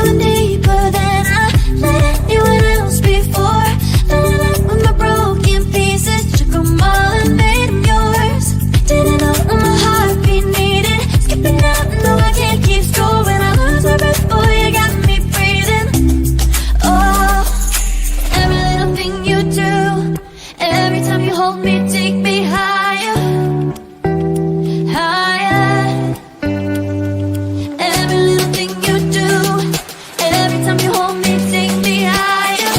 in deeper than I let anyone else before. Filling up with my broken pieces, took them all and made them yours. Didn't know what my heartbeat needed, skipping out, no I can't keep score. When I lose my breath, boy, you got me breathing. Oh, every little thing you do, every time you hold me, take me higher, higher. Every little thing you do, every time you hold me, take me higher,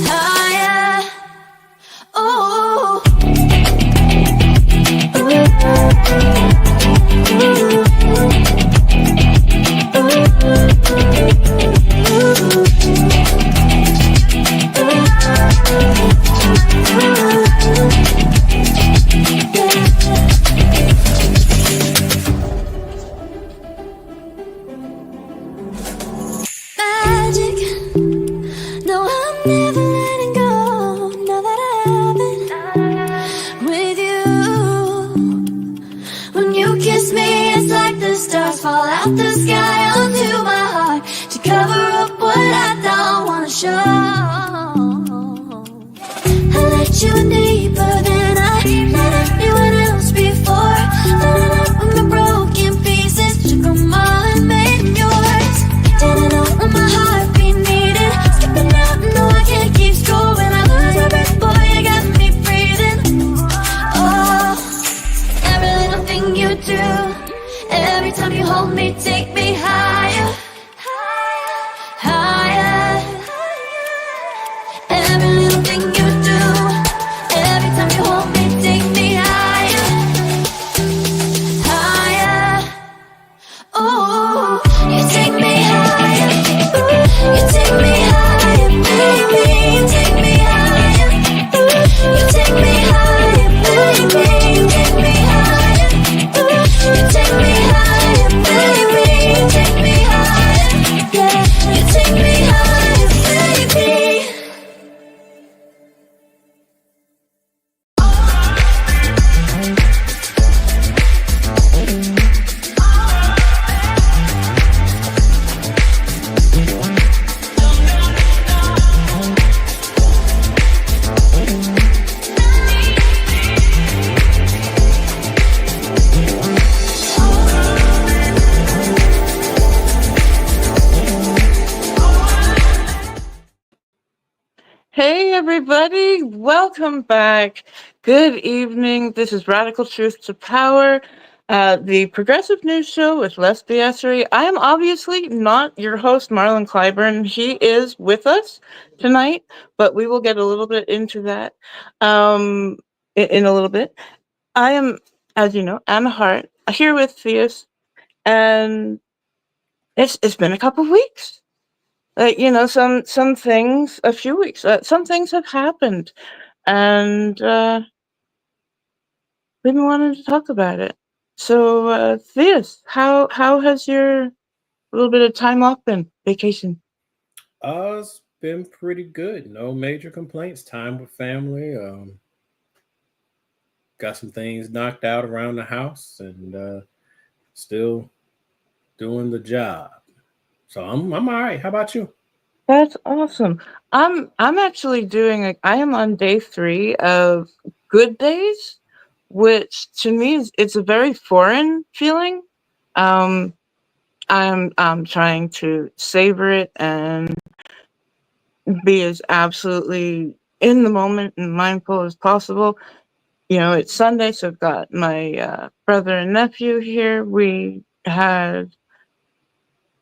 higher. Oh, magic. No, I'm never letting go. Now that I have it with you. When you kiss me, it's like the stars fall out the sky onto my heart to cover up what I don't wanna show. I let you in deeper than I let anyone else before. Filling up with my broken pieces, took them all and made them yours. Didn't know what my heartbeat needed, skipping out, no I can't keep score. When I lose my breath, boy, you got me breathing. Oh, every little thing you do, every time you hold me, take me higher, higher. Every little thing you do, every time you hold me, take me higher, higher. Oh, you take me higher, you take me higher, baby, you take me higher, you take me higher, baby, you take me higher, you take me higher, baby, you take me higher, yeah, you take me higher, baby. Hey everybody, welcome back. Good evening. This is Radical Truth to Power, the progressive news show with Les Biassery. I am obviously not your host, Marlon Clyburn. He is with us tonight, but we will get a little bit into that in a little bit. I am, as you know, Anna Hart, here with Theus, and it's been a couple weeks. Some things, a few weeks, some things have happened, and we've been wanting to talk about it. So, Theus, how has your little bit of time off been? Vacation? It's been pretty good. No major complaints. Time with family. Got some things knocked out around the house, and still doing the job. So I'm all right. How about you? That's awesome. I'm actually I am on day 3 of Good Days, which to me it's a very foreign feeling. Um, I'm trying to savor it and be as absolutely in the moment and mindful as possible. You know, it's Sunday, so I've got my brother and nephew here. We had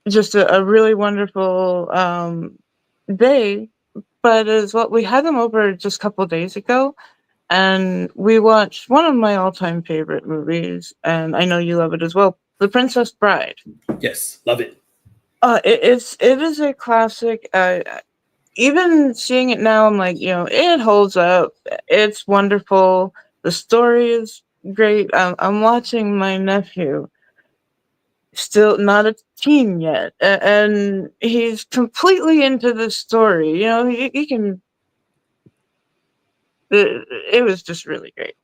just a really wonderful day, but as what we had them over just a couple days ago, and we watched one of my all-time favorite movies, and I know you love it as well, The Princess Bride. Yes, love it. It is a classic. Even seeing it now, I'm like, it holds up. It's wonderful. The story is great. I'm watching my nephew, still not a teen yet, and he's completely into the story. He can. It was just really great.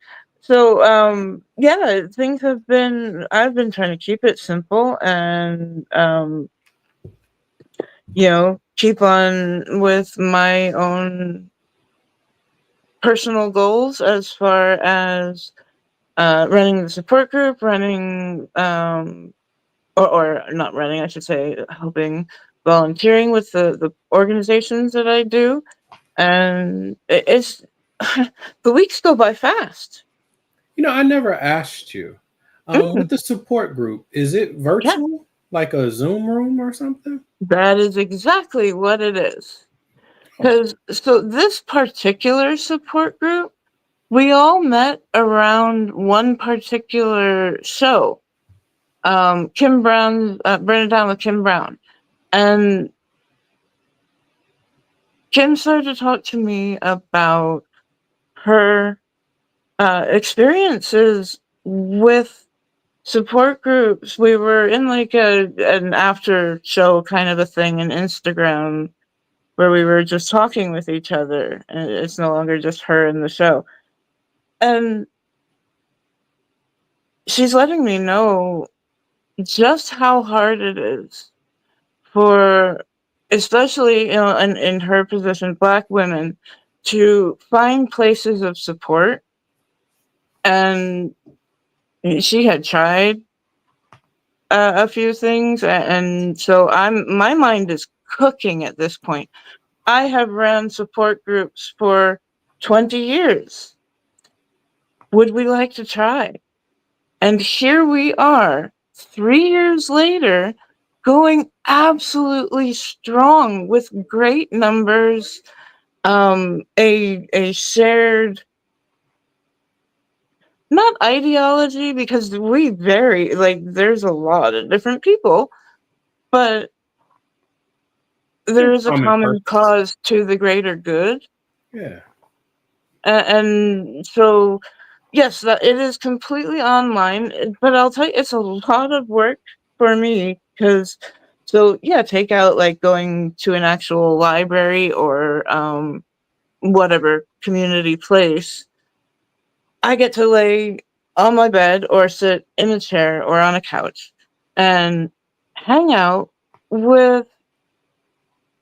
So, yeah, things have been. I've been trying to keep it simple and keep on with my own personal goals as far as running the support group, running, or not running, I should say, helping volunteering with the organizations that I do. And it's the weeks go by fast. I never asked you. With Mm, the support group, is it yeah, virtual, like a Zoom room or something? that is exactly what it is. Oh, Because so this particular support group, we all met around one particular show. Kim Brown, Burn It Down with Kim Brown. And Kim started to talk to me about her experiences with support groups. We were in like an after show kind of a thing in Instagram where we were just talking with each other. And it's no longer just her in the show. And she's letting me know just how hard it is for, especially in her position, Black women to find places of support. And she had tried a few things, and so my mind is cooking at this point. I have ran support groups for 20 years. Would we like to try? And here we are, 3 years later, going absolutely strong with great numbers, a shared, not ideology, because we vary, like there's a lot of different people, but there there's is a common common purpose. cause to the greater good. Yeah. And so, yes, that it is completely online, but I'll tell you, it's a lot of work for me because, so yeah, take out like going to an actual library or whatever community place. I get to lay on my bed or sit in a chair or on a couch and hang out with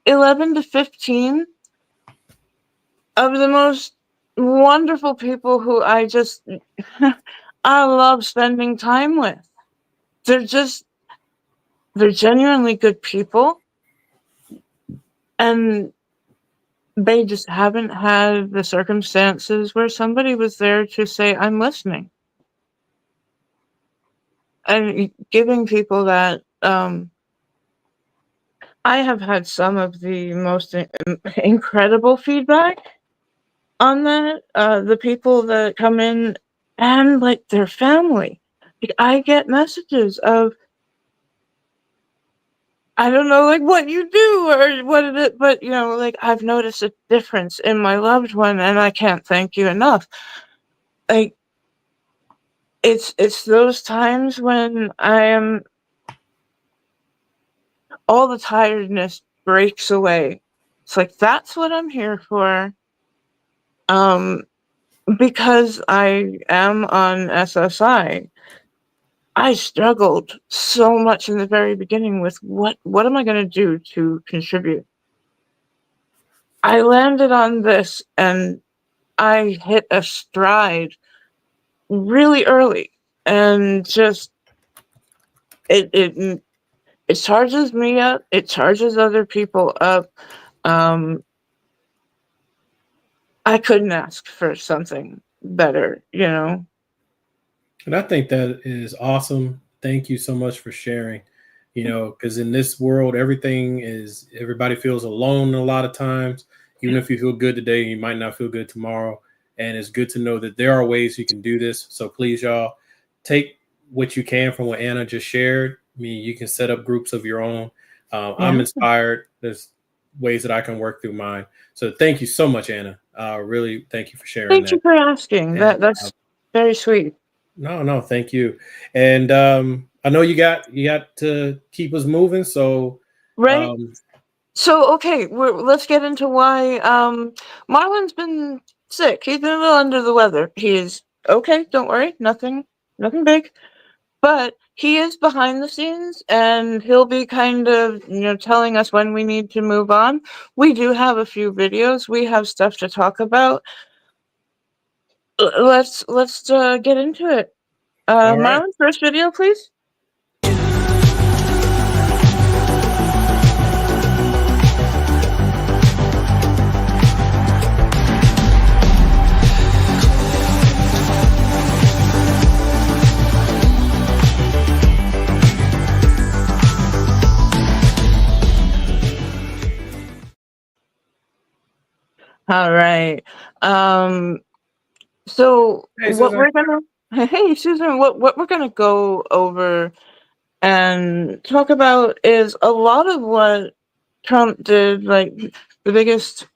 11 to 15 of the most wonderful people who I just I love spending time with. They're just they're genuinely good people, and they just haven't had the circumstances where somebody was there to say I'm listening. And giving people that, I have had some of the most incredible feedback on that. The people that come in and like their family. Like, I get messages of, I don't know, like what you do or what it is, but like I've noticed a difference in my loved one, and I can't thank you enough. Like it's those times when I am all the tiredness breaks away. It's like that's what I'm here for. Um, because I am on SSI. I struggled so much in the very beginning with what am I going to do to contribute. I landed on this and I hit a stride really early, and just it it charges me up, it charges other people up. um I couldn't ask for something better. And I think that is awesome. Thank you so much for sharing. Because in this world, everybody feels alone a lot of times. Even if you feel good today, you might not feel good tomorrow. And it's good to know that there are ways you can do this. So please, y'all, take what you can from what Anna just shared. I mean, you can set up groups of your own. I'm Yeah, inspired. There's ways that I can work through mine. So thank you so much, Anna. Really, thank you for sharing thank you that. for asking. And That's very sweet. no, no, thank you. And I know you got to keep us moving. So Right. um, So okay, let's get into why Marlon's been sick. He's been a little under the weather. He's okay. Don't worry. Nothing big. But he is behind the scenes, and he'll be kind of, telling us when we need to move on. We do have a few videos. We have stuff to talk about. Let's get into it. All right. Marlon, first video, please. All right. So Hey, what Susan. we're gonna hey Susan, what we're gonna go over and talk about is a lot of what Trump did. Like, the biggest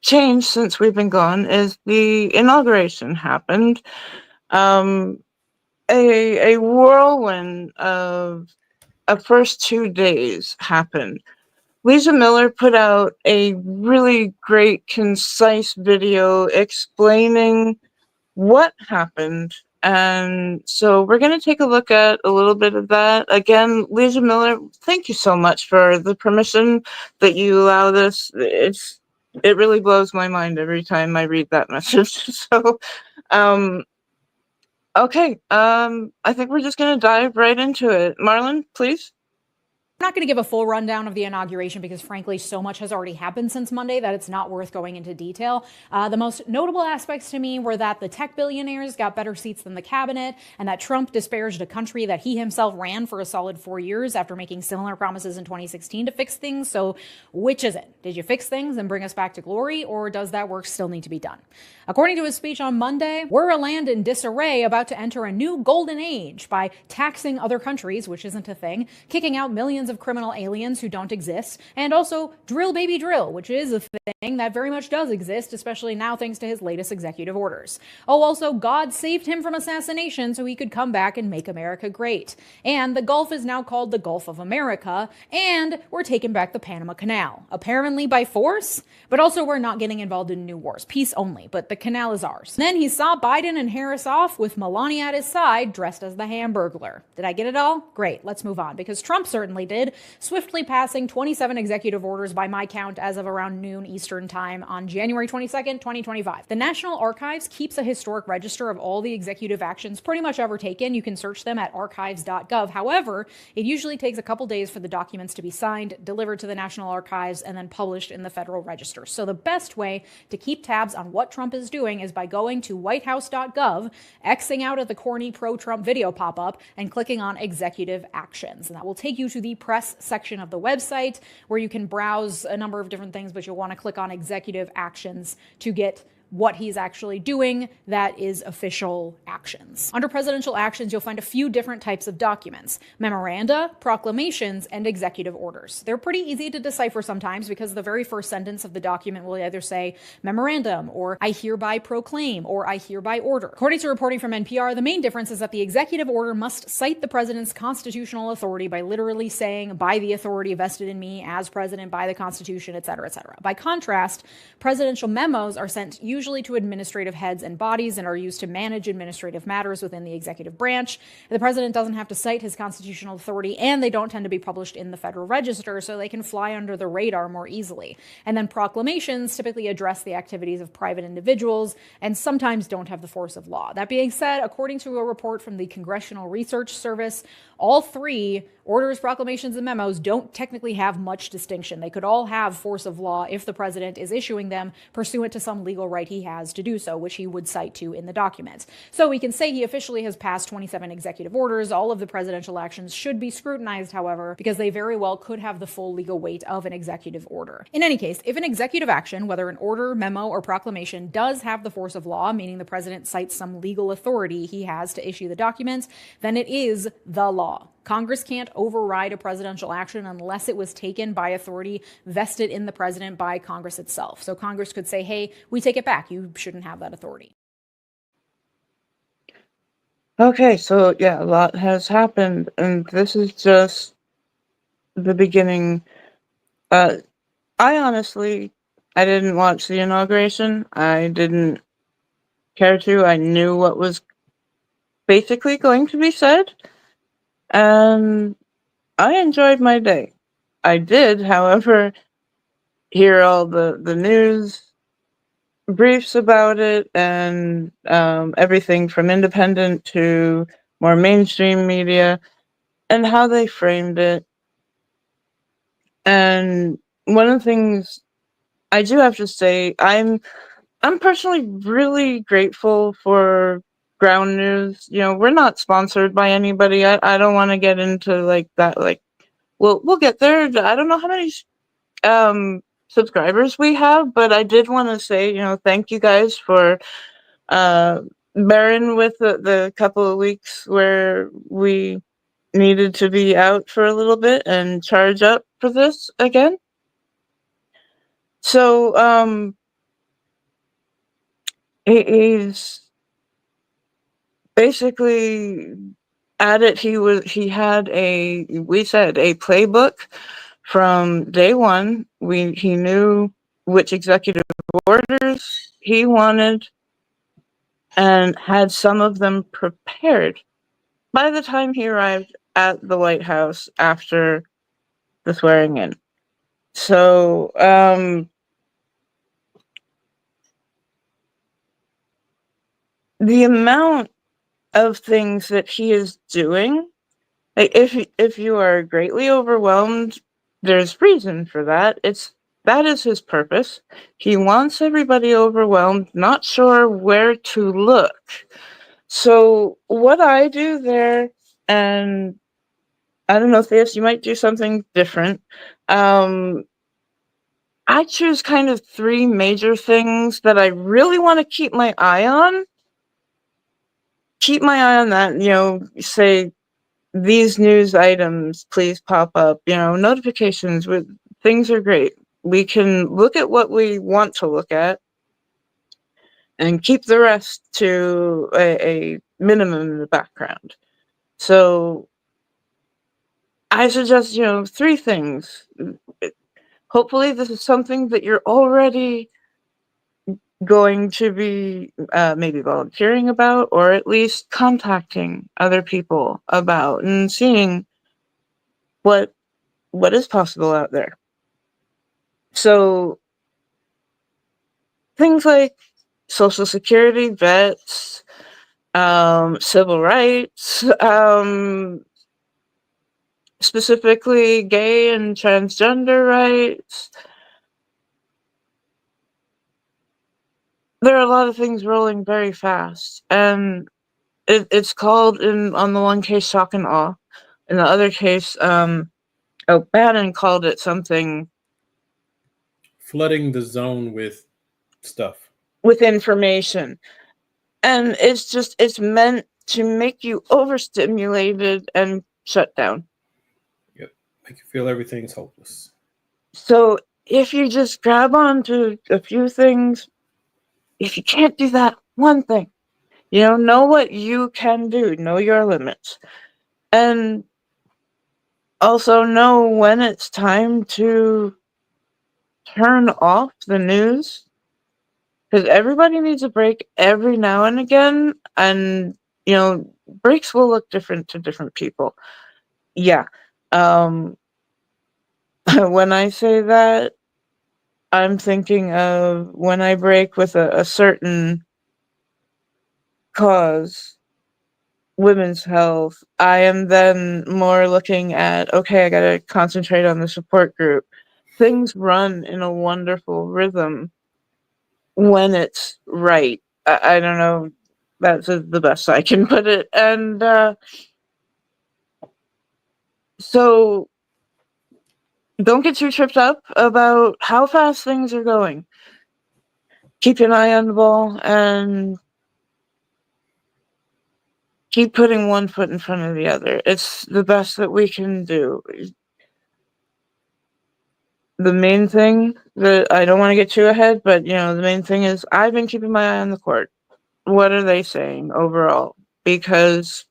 change since we've been gone is the inauguration happened. Um, a whirlwind of first 2 days happened. Leeja Miller put out a really great, concise video explaining what happened. And so we're going to take a look at a little bit of that. Again, Leeja Miller, thank you so much for the permission that you allow this. It really blows my mind every time I read that message. So, okay, I think we're just going to dive right into it. Marlon, please. I'm not going to give a full rundown of the inauguration because, frankly, so much has already happened since Monday that it's not worth going into detail. The most notable aspects to me were that the tech billionaires got better seats than the cabinet, and that Trump disparaged a country that he himself ran for a solid 4 years after making similar promises in 2016 to fix things. So which is it? Did you fix things and bring us back to glory, or does that work still need to be done? According to his speech on Monday, we're a land in disarray about to enter a new golden age by taxing other countries, which isn't a thing, kicking out millions of criminal aliens who don't exist, and also drill baby drill, which is a thing that very much does exist, especially now thanks to his latest executive orders. Oh, also, God saved him from assassination so he could come back and make America great. And the Gulf is now called the Gulf of America, and we're taking back the Panama Canal, apparently by force, but also we're not getting involved in new wars. Peace only, but the canal is ours. Then he saw Biden and Harris off with Melania at his side, dressed as the Hamburglar. Did I get it all? Great, let's move on, because Trump certainly did, swiftly passing 27 executive orders by my count as of around noon Eastern time on January 22nd, 2025. The National Archives keeps a historic register of all the executive actions pretty much ever taken. You can search them at archives.gov. However, it usually takes a couple days for the documents to be signed, delivered to the National Archives, and then published in the Federal Register. So the best way to keep tabs on what Trump is doing is by going to whitehouse.gov, Xing out at the corny pro-Trump video pop-up, and clicking on executive actions. And that will take you to the press section of the website where you can browse a number of different things, but you'll want to click on executive actions to get what he's actually doing that is official actions. Under presidential actions, you'll find a few different types of documents: memoranda, proclamations, and executive orders. They're pretty easy to decipher sometimes because the very first sentence of the document will either say memorandum, or I hereby proclaim, or I hereby order. According to reporting from NPR, the main difference is that the executive order must cite the president's constitutional authority by literally saying, by the authority vested in me as president by the Constitution, etc., etc. By contrast, presidential memos are sent usually to administrative heads and bodies and are used to manage administrative matters within the executive branch. The president doesn't have to cite his constitutional authority, and they don't tend to be published in the Federal Register, so they can fly under the radar more easily. And then proclamations typically address the activities of private individuals and sometimes don't have the force of law. That being said, according to a report from the Congressional Research Service, all three orders, proclamations, and memos don't technically have much distinction. They could all have force of law if the president is issuing them pursuant to some legal right he has to do so, which he would cite to in the document. So we can say he officially has passed 27 executive orders. All of the presidential actions should be scrutinized, however, because they very well could have the full legal weight of an executive order. In any case, if an executive action, whether an order, memo, or proclamation, does have the force of law, meaning the president cites some legal authority he has to issue the document, then it is the law. Congress can't override a presidential action unless it was taken by authority vested in the president by Congress itself. So Congress could say, hey, we take it back. You shouldn't have that authority. Okay, so yeah, a lot has happened, and this is just the beginning. I honestly, I didn't watch the inauguration. I didn't care to. I knew what was basically going to be said. and I enjoyed my day. I did, however, hear all the news briefs about it and everything from independent to more mainstream media and how they framed it. And one of the things I do have to say, I'm personally really grateful for ground news. You know, we're not sponsored by anybody. I don't want to get into like that. Like, we'll get there. I don't know how many um subscribers we have, but I did want to say, you know, thank you guys for uh bearing with the couple of weeks where we needed to be out for a little bit and charge up for this again. So he's basically at it. He had a, we said, a playbook from day one. He knew which executive orders he wanted and had some of them prepared by the time he arrived at the White House after the swearing in. So the amount of things that he is doing, like if you are greatly overwhelmed, there's reason for that. That is his purpose. He wants everybody overwhelmed, not sure where to look. So what I do there, and I don't know, Theus, you might do something different. I choose kind of three major things that I really want to keep my eye on. Keep my eye on that, you know, say these news items please pop up, you know, notifications with things are great. We can look at what we want to look at and keep the rest to a minimum in the background. So I suggest, you know, three things. Hopefully this is something that you're already going to be maybe volunteering about, or at least contacting other people about and seeing what is possible out there. So things like Social Security, vets, civil rights, specifically gay and transgender rights. There are a lot of things rolling very fast, and it's called, on the one case, shock and awe. In the other case, Bannon called it something, flooding the zone with stuff. with information. And it's meant to make you overstimulated and shut down. Yep. Make you feel everything's hopeless. So if you just grab onto a few things, if you can't do that one thing, you know what you can do, know your limits. And also know when it's time to turn off the news, because everybody needs a break every now and again, and you know, breaks will look different to different people. Yeah. When I say that, I'm thinking of when I break with a certain cause, women's health, I am then more looking at, okay, I gotta concentrate on the support group. Things run in a wonderful rhythm when it's right. I don't know, that's the best I can put it. And so don't get too tripped up about how fast things are going. Keep an eye on the ball and keep putting one foot in front of the other. It's the best that we can do. The main thing that I don't want to get too ahead, but you know, the main thing is I've been keeping my eye on the court. What are they saying overall? Because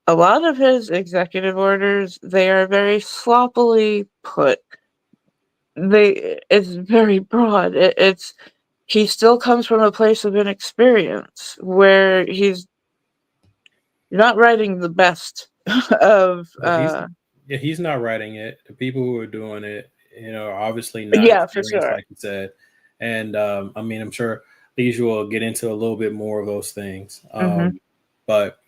a lot of his executive orders, they are very sloppily put. It's very broad. It's he still comes from a place of inexperience where he's not writing the best of he's not writing it. The people who are doing it, are obviously not yeah, for experienced, sure. like you said. And I mean, I'm sure Leeja will get into a little bit more of those things. But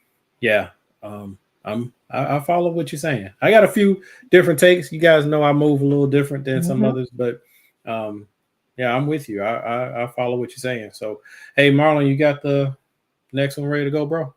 yeah, I follow what you're saying. I got a few different takes. You guys know I move a little different than some others, but yeah, I'm with you. I follow what you're saying. So, hey, Marlon, you got the next one ready to go, bro?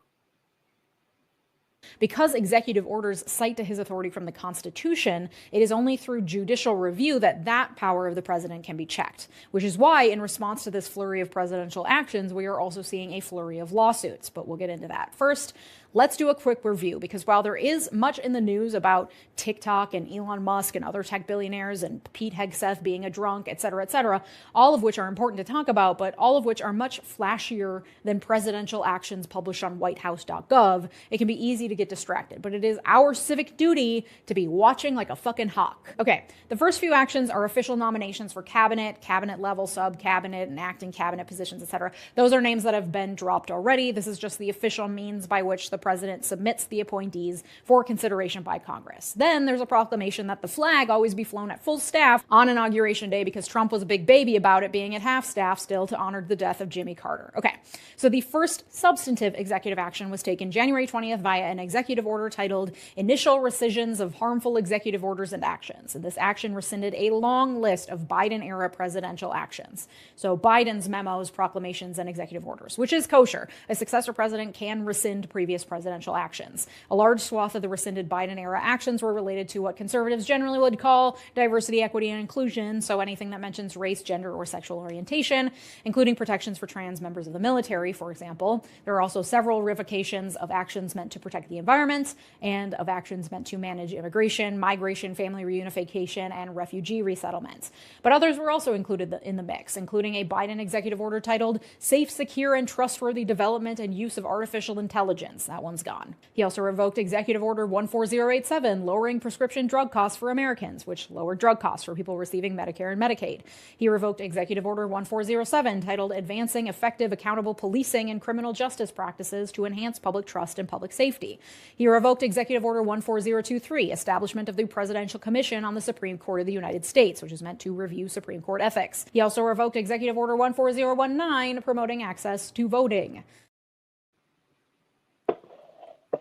Because executive orders cite to his authority from the Constitution, it is only through judicial review that that power of the president can be checked, which is why, in response to this flurry of presidential actions, we are also seeing a flurry of lawsuits. But we'll get into that. First, let's do a quick review, because while there is much in the news about TikTok and Elon Musk and other tech billionaires and Pete Hegseth being a drunk, et cetera, all of which are important to talk about, but all of which are much flashier than presidential actions published on whitehouse.gov, it can be easy to get distracted. But it is our civic duty to be watching like a fucking hawk. Okay, the first few actions are official nominations for cabinet, cabinet level, sub-cabinet, and acting cabinet positions, etc. Those are names that have been dropped already. This is just the official means by which the president submits the appointees for consideration by Congress. Then there's a proclamation that the flag always be flown at full staff on Inauguration Day, because Trump was a big baby about it being at half staff still to honor the death of Jimmy Carter. Okay, so the first substantive executive action was taken January 20th via an executive order titled Initial Rescissions of Harmful Executive Orders and Actions. And this action rescinded a long list of Biden-era presidential actions. So Biden's memos, proclamations, and executive orders, which is kosher. A successor president can rescind previous presidential actions. A large swath of the rescinded Biden-era actions were related to what conservatives generally would call diversity, equity, and inclusion, so anything that mentions race, gender, or sexual orientation, including protections for trans members of the military, for example. There are also several revocations of actions meant to protect the environment and of actions meant to manage immigration, migration, family reunification, and refugee resettlement. But others were also included in the mix, including a Biden executive order titled Safe, Secure, and Trustworthy Development and Use of Artificial Intelligence. That one's gone. He also revoked Executive Order 14087, lowering prescription drug costs for Americans, which lowered drug costs for people receiving Medicare and Medicaid. He revoked Executive Order 1407, titled Advancing Effective Accountable Policing and Criminal Justice Practices to Enhance Public Trust and Public Safety. He revoked Executive Order 14023, establishment of the Presidential Commission on the Supreme Court of the United States, which is meant to review Supreme Court ethics. He also revoked Executive Order 14019, promoting access to voting.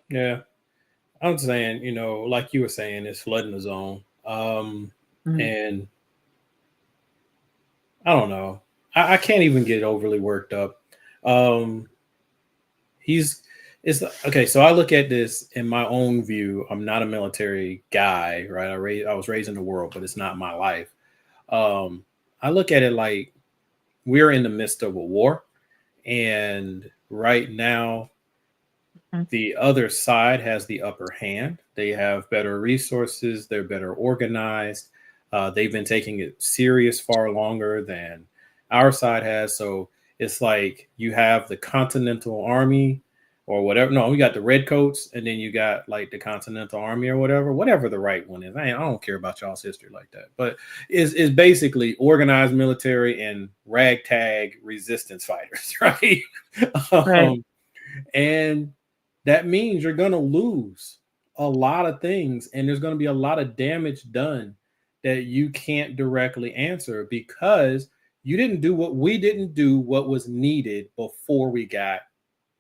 Yeah, I'm saying, like you were saying, it's flooding the zone. And I don't know. I can't even get overly worked up. It's okay. So I look at this in my own view. I'm not a military guy, right? I was raised in the world, but it's not my life. I look at it like we're in the midst of a war, and right now the other side has the upper hand. They have better resources. They're better organized. They've been taking it serious far longer than our side has. So it's like you have the Continental Army or whatever. No, we got the Redcoats, and then you got like the Continental Army or whatever the right one is. I don't care about y'all's history like that. But it's basically organized military and ragtag resistance fighters, right? Right. And that means you're going to lose a lot of things, and there's going to be a lot of damage done that you can't directly answer because you didn't do what was needed before we got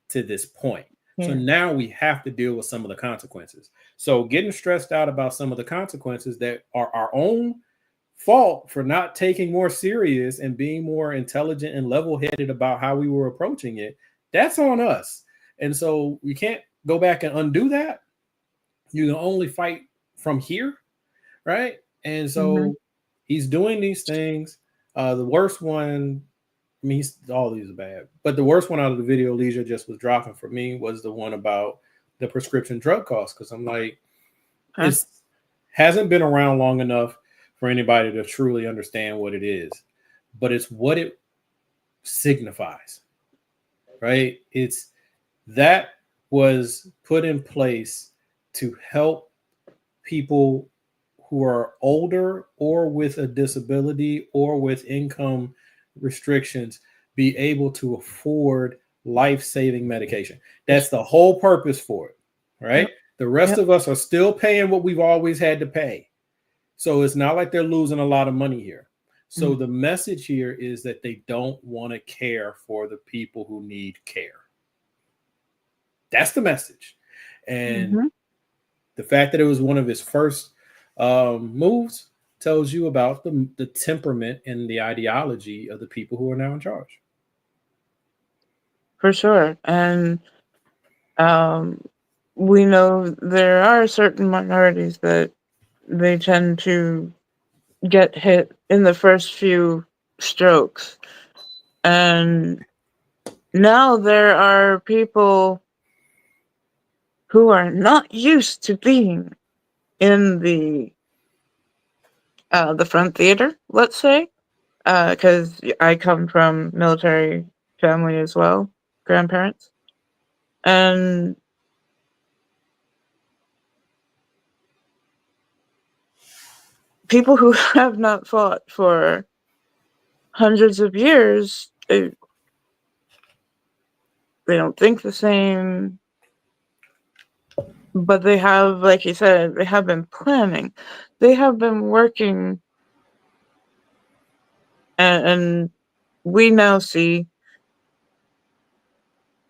to this point. Yeah. So now we have to deal with some of the consequences. So getting stressed out about some of the consequences that are our own fault for not taking more serious and being more intelligent and level-headed about how we were approaching it, that's on us. And so we can't go back and undo that. You can only fight from here, right? And so he's doing these things. The worst one, I mean, all these are bad, but the worst one out of the video Leeja just was dropping for me was the one about the prescription drug costs. Because I'm like, it hasn't been around long enough for anybody to truly understand what it is, but it's what it signifies, right? That was put in place to help people who are older or with a disability or with income restrictions be able to afford life-saving medication. That's the whole purpose for it, right? Yep. The rest Yep. of us are still paying what we've always had to pay. So it's not like they're losing a lot of money here. So Mm. the message here is that they don't want to care for the people who need care. That's the message. And Mm-hmm. the fact that it was one of his first moves tells you about the temperament and the ideology of the people who are now in charge. For sure. And um, we know there are certain minorities that they tend to get hit in the first few strokes. And now there are people who are not used to being in the front theater, let's say, because I come from military family as well, grandparents, and people who have not fought for hundreds of years, they don't think the same, but they have, like you said, they have been planning, they have been working, and we now see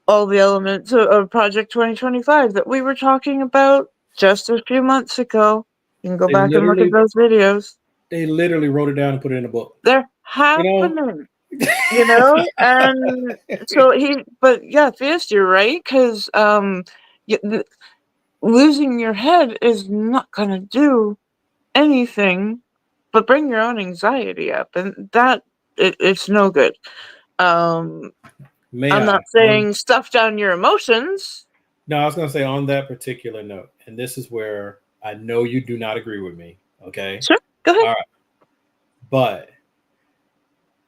all the elements of Project 2025 that we were talking about just a few months ago. You can go They back and look at literally those videos. they literally wrote it down and put it in a book. They're You know, happening, and so but yeah, Theist, you're right, because losing your head is not going to do anything but bring your own anxiety up, and it's no good. Um, may I'm I? not saying stuff down your emotions. No, I was going to say on that particular note, and this is where I know you do not agree with me. Okay. Sure, go ahead. All right. But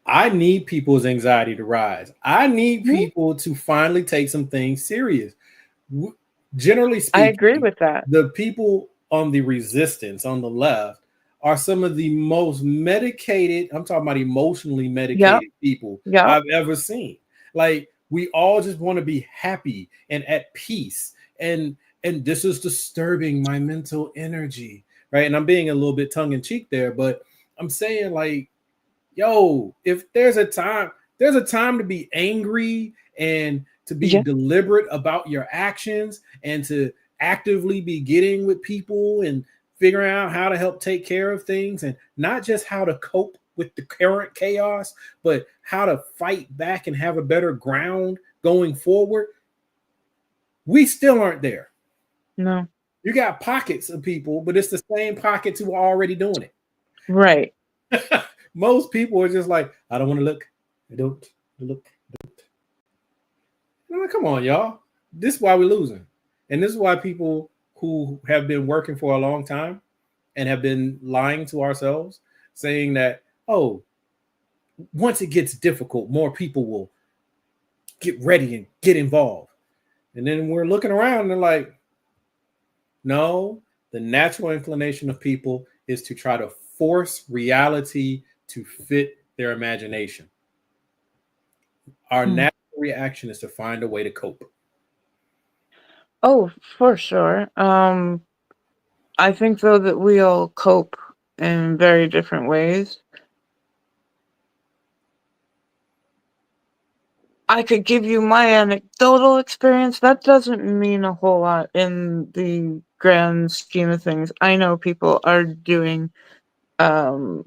I need people's anxiety to rise. I need Mhm. people to finally take some things serious. Generally I agree speaking, with that. the people on the resistance on the left are some of the most medicated, I'm talking about emotionally Yep, medicated people yep, I've ever seen. Like we all just want to be happy and at peace. And this is disturbing my mental energy, right? And I'm being a little bit tongue in cheek there, but I'm saying like, yo, if there's a time to be angry and to be yeah, deliberate about your actions and to actively be getting with people and figuring out how to help take care of things and not just how to cope with the current chaos, but how to fight back and have a better ground going forward. We still aren't there. no, You got pockets of people, but it's the same pockets who are already doing right, it. Most people are just like, I don't want to look. I don't look. I'm like, come on, y'all. This is why we're losing. And this is why people who have been working for a long time and have been lying to ourselves, saying that, oh, once it gets difficult, more people will get ready and get involved. And then we're looking around and they're like, no, the natural inclination of people is to try to force reality to fit their imagination. Our mm. natural reaction is to find a way to cope. Oh, for sure. I think though that we all cope in very different ways. I could give you my anecdotal experience. That doesn't mean a whole lot in the grand scheme of things. I know people are doing um,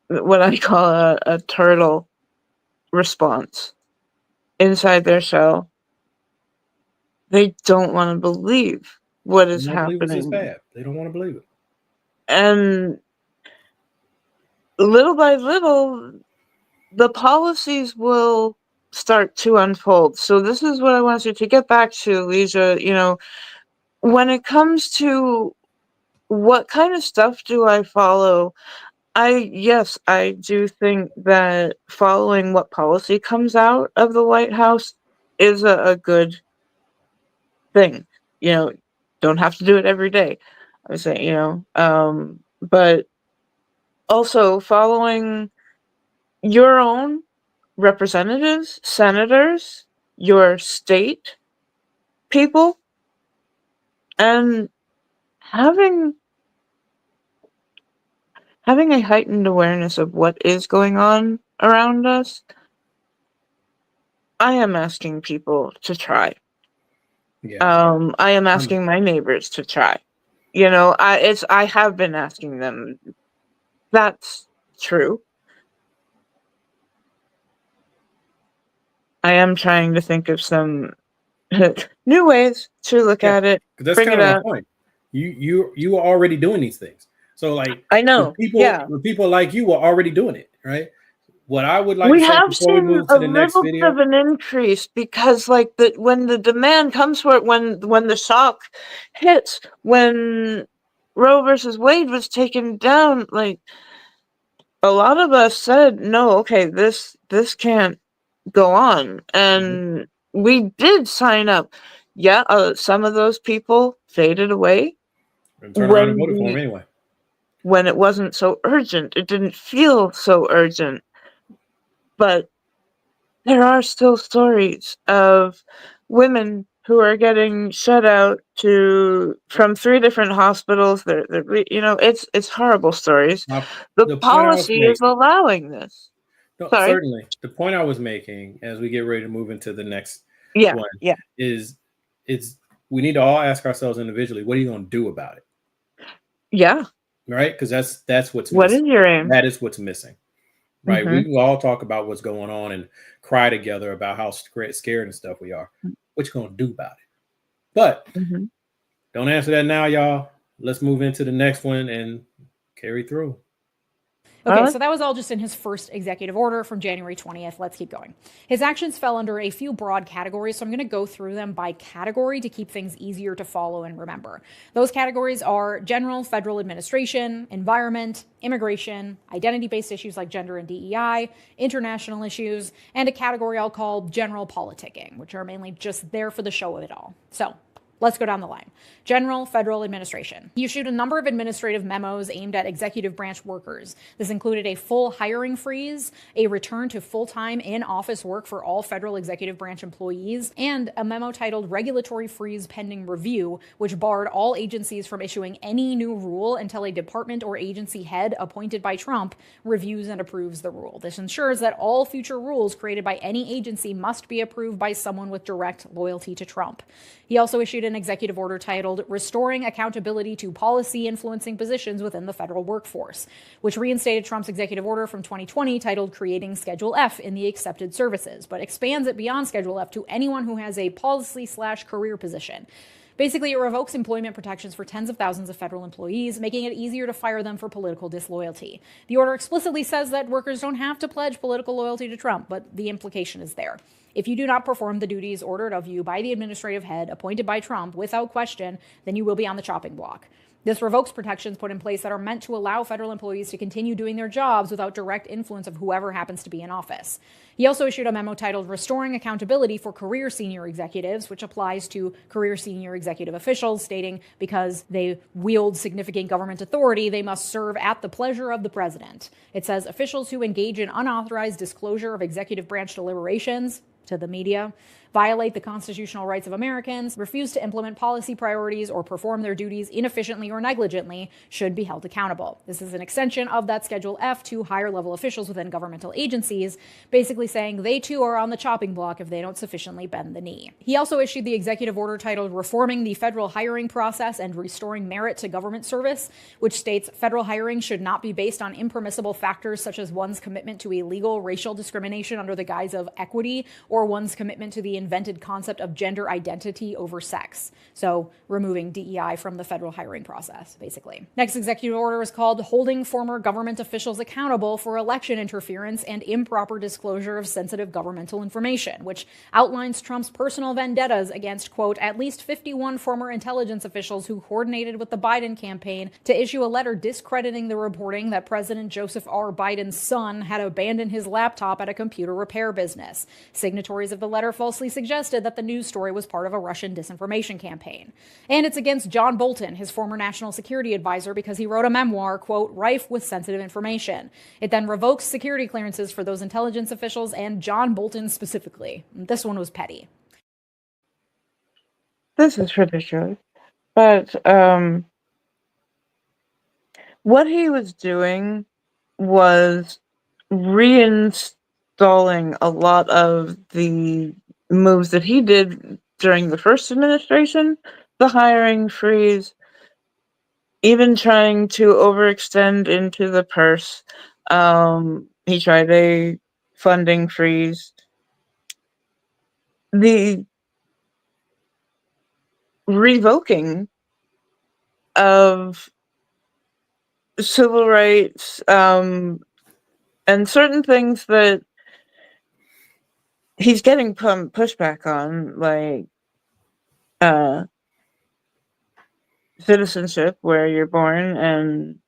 what I call a turtle response inside their shell. They don't want to believe what They is don't believe it's this happening. bad. They don't want to believe it. And little by little, the policies will start to unfold. So this is what I want you to get back to, Leeja. When it comes to what kind of stuff do I follow, yes, I do think that following what policy comes out of the White House is a good thing. You know, don't have to do it every day. I was saying, but also following your own representatives, senators, your state people, And having a heightened awareness of what is going on around us, I am asking people to try. Yeah. I am I'm asking my neighbors to try. I have been asking them. That's true. I am trying to think of some new ways to look Yeah, at it, 'cause that's bring kind it of my up. point. You are already doing these things. So like I know, yeah. the people like you are already doing it, right? What I would like to We say have before we seen move a to the next little bit video, of an increase because, like, when the demand comes for it, when the shock hits, when Roe versus Wade was taken down, like, a lot of us said, no, okay, this can't go on, mhm, and we did sign up. Yeah, some of those people faded away and turn around and when voted for him anyway. it wasn't so urgent. It didn't feel so urgent, but there are still stories of women who are getting shut out from 3 different hospitals. It's horrible stories. Now, The the point I was policy is making, allowing this. no, Sorry? certainly, the point I was making as we get ready to move into the next Yeah, one yeah, is it's we need to all ask ourselves individually, what are you going to do about it, yeah. right? Because that's what's What is missing. your aim? That is what's missing. Right? We Mhm, can all talk about what's going on and cry together about how scared and stuff we are. What you gonna do about it? But mhm. don't answer that now, y'all. Let's move into the next one and carry through. Okay, Alright. so that was all just in his first executive order from January 20th. Let's keep going. His actions fell under a few broad categories, so I'm going to go through them by category to keep things easier to follow and remember. Those categories are general federal administration, environment, immigration, identity based issues like gender and DEI, international issues, and a category I'll call general politicking, which are mainly just there for the show of it all. So, let's go down the line. General Federal Administration. He issued a number of administrative memos aimed at executive branch workers. This included a full hiring freeze, a return to full-time in-office work for all federal executive branch employees, and a memo titled Regulatory Freeze Pending Review, which barred all agencies from issuing any new rule until a department or agency head appointed by Trump reviews and approves the rule. This ensures that all future rules created by any agency must be approved by someone with direct loyalty to Trump. He also issued an executive order titled Restoring Accountability to Policy Influencing Positions Within the Federal Workforce, which reinstated Trump's executive order from 2020 titled Creating Schedule F in the Accepted Services, but expands it beyond Schedule F to anyone who has a policy/career position. Basically, it revokes employment protections for tens of thousands of federal employees, making it easier to fire them for political disloyalty. The order explicitly says that workers don't have to pledge political loyalty to Trump, but the implication is there. If you do not perform the duties ordered of you by the administrative head appointed by Trump without question, then you will be on the chopping block. This revokes protections put in place that are meant to allow federal employees to continue doing their jobs without direct influence of whoever happens to be in office. He also issued a memo titled Restoring Accountability for Career Senior Executives, which applies to career senior executive officials, stating because they wield significant government authority, they must serve at the pleasure of the president. It says officials who engage in unauthorized disclosure of executive branch deliberations to the media, violate the constitutional rights of Americans, refuse to implement policy priorities, or perform their duties inefficiently or negligently should be held accountable. This is an extension of that Schedule F to higher level officials within governmental agencies, basically saying they too are on the chopping block if they don't sufficiently bend the knee. He also issued the executive order titled Reforming the Federal Hiring Process and Restoring Merit to Government Service, which states federal hiring should not be based on impermissible factors such as one's commitment to illegal racial discrimination under the guise of equity or one's commitment to the invented concept of gender identity over sex. So removing DEI from the federal hiring process, basically. Next executive order is called Holding Former Government Officials Accountable for Election Interference and Improper Disclosure of Sensitive Governmental Information, which outlines Trump's personal vendettas against, quote, at least 51 former intelligence officials who coordinated with the Biden campaign to issue a letter discrediting the reporting that President Joseph R. Biden's son had abandoned his laptop at a computer repair business. Signatories of the letter falsely suggested that the news story was part of a Russian disinformation campaign. And it's against John Bolton, his former national security advisor, because he wrote a memoir, quote, rife with sensitive information. It then revokes security clearances for those intelligence officials and John Bolton specifically. This one was petty. This is ridiculous. But what he was doing was reinstalling a lot of the moves that he did during the first administration, the hiring freeze, even trying to overextend into the purse. He tried a funding freeze. The revoking of civil rights, and certain things that he's getting pushback on, like citizenship, where you're born, and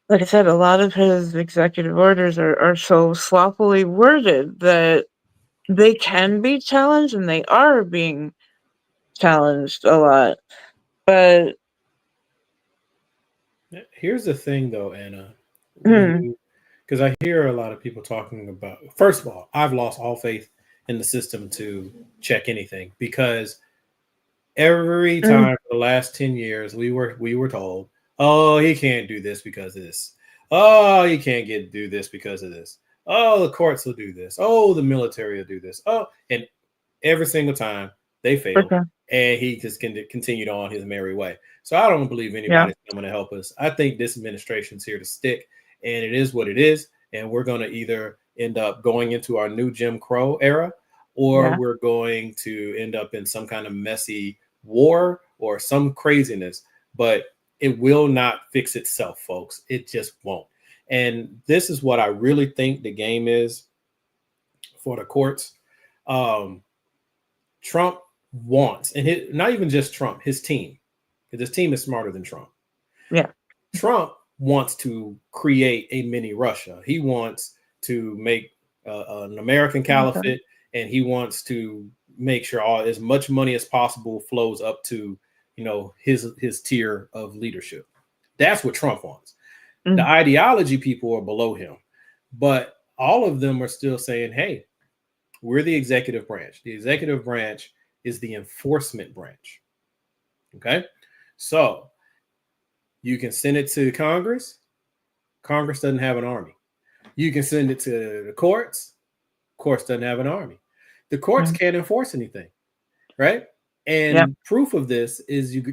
like I said, a lot of his executive orders are so sloppily worded that they can be challenged, and they are being challenged a lot. But Here's the thing, though, Anna. hmm, Because I hear a lot of people talking about. First of all, I've lost all faith in the system to check anything because every mm, time for the last 10 years we were told, oh, he can't do this because of this. Oh, he can't do this because of this. Oh, the courts will do this. Oh, the military will do this. Oh, and every single time they for failed, sure. and he just continued on his merry way. So I don't believe Yeah, anybody's coming to help us. I think this administration's here to stick, and it is what it is. And we're going to either end up going into our new Jim Crow era, or yeah, we're going to end up in some kind of messy war or some craziness. But it will not fix itself, folks. It just won't. And this is what I really think the game is for the courts. Um, Trump wants, and not even just Trump, his team, because his team is smarter than Trump. yeah. Trump wants to create a mini Russia. He wants to make an American Okay. caliphate, and he wants to make sure as much money as possible flows up to his tier of leadership. That's what Trump wants. The Mm, ideology people are below him, but all of them are still saying, "Hey, we're the executive branch. The executive branch is the enforcement branch." Okay. So you can send it to Congress. Congress doesn't have an army. You can send it to the courts. Courts doesn't have an army. The courts mm, can't enforce anything. Right. yeah. And proof of this is you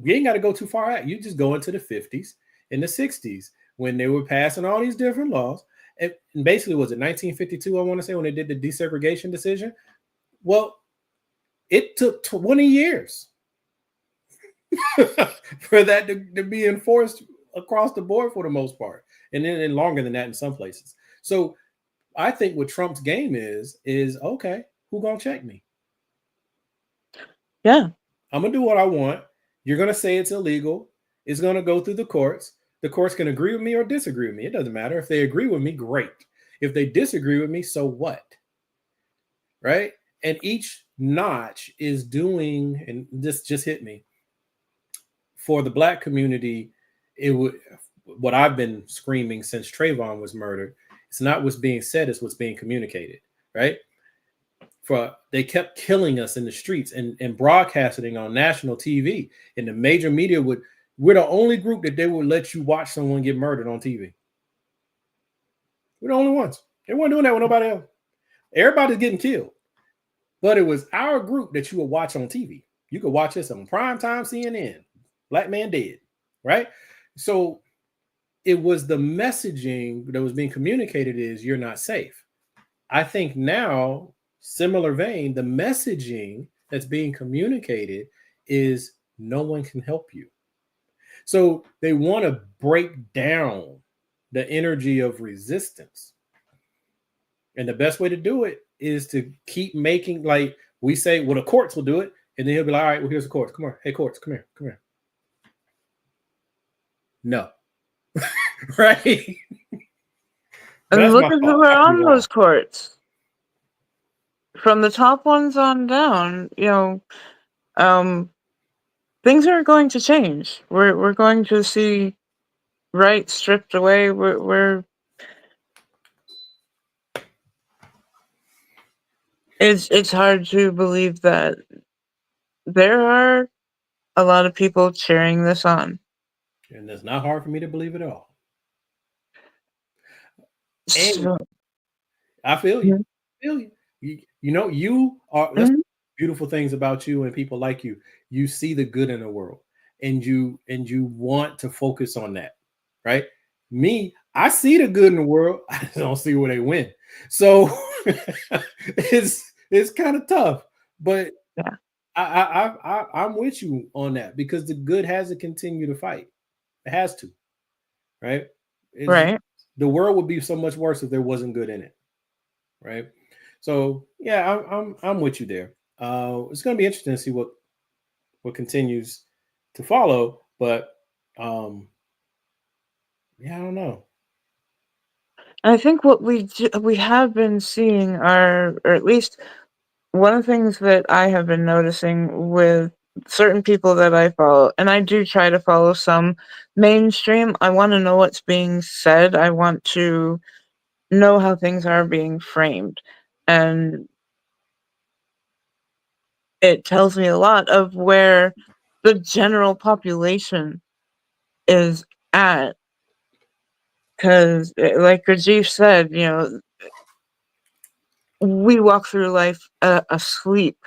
ain't got to go too far out. You just go into the 50s and the 60s when they were passing all these different laws. And basically, was it 1952? I want to say when they did the desegregation decision. Well, it took 20 years for that to be enforced across the board for the most part, and then longer than that in some places. So I think what Trump's game is okay, who gonna check me? Yeah. I'm gonna do what I want. You're gonna say it's illegal. It's gonna go through the courts. The courts can agree with me or disagree with me. It doesn't matter. If they agree with me, great. If they disagree with me, so what? Right? And each notch is doing, and this just hit me. For the Black community, it would what I've been screaming since Trayvon was murdered. It's not what's being said; it's what's being communicated. Right? For they kept killing us in the streets and broadcasting on national TV, and the major media we're the only group that they would let you watch someone get murdered on TV. We're the only ones. They weren't doing that with nobody else. Everybody's getting killed, but it was our group that you would watch on TV. You could watch this on primetime CNN. Black man dead, right? So it was the messaging that was being communicated is you're not safe. I think now, similar vein, the messaging that's being communicated is no one can help you. So they want to break down the energy of resistance. And the best way to do it is to keep making, like we say, well, the courts will do it. And then he'll be like, all right, well, here's the courts. Come on. Hey, courts, come here. Come here. No. Right? But And that's look my at thought. who are I could be on wrong. those courts. From the top ones on down, things are going to change. We're going to see rights stripped away. it's hard to believe that there are a lot of people cheering this on. And it's not hard for me to believe at all. And So, I feel you. mhm, Feel you. You know, you are that's mhm, beautiful things about you and people like you. You see the good in the world and you want to focus on that, right? Me, I see the good in the world. I just don't see where they win. So it's kind of tough, but yeah, I'm with you on that because the good has to continue to fight. It has to, right? Is right. the world would be so much worse if there wasn't good in it, right? So yeah, I'm with you there. It's going to be interesting to see what continues to follow, but um, yeah, I don't know. I think what we have been seeing are, or at least one of the things that I have been noticing with certain people that I follow, and I do try to follow some mainstream. I want to know what's being said. I want to know how things are being framed. And it tells me a lot of where the general population is at. Because, like Rajiv said, we walk through life asleep.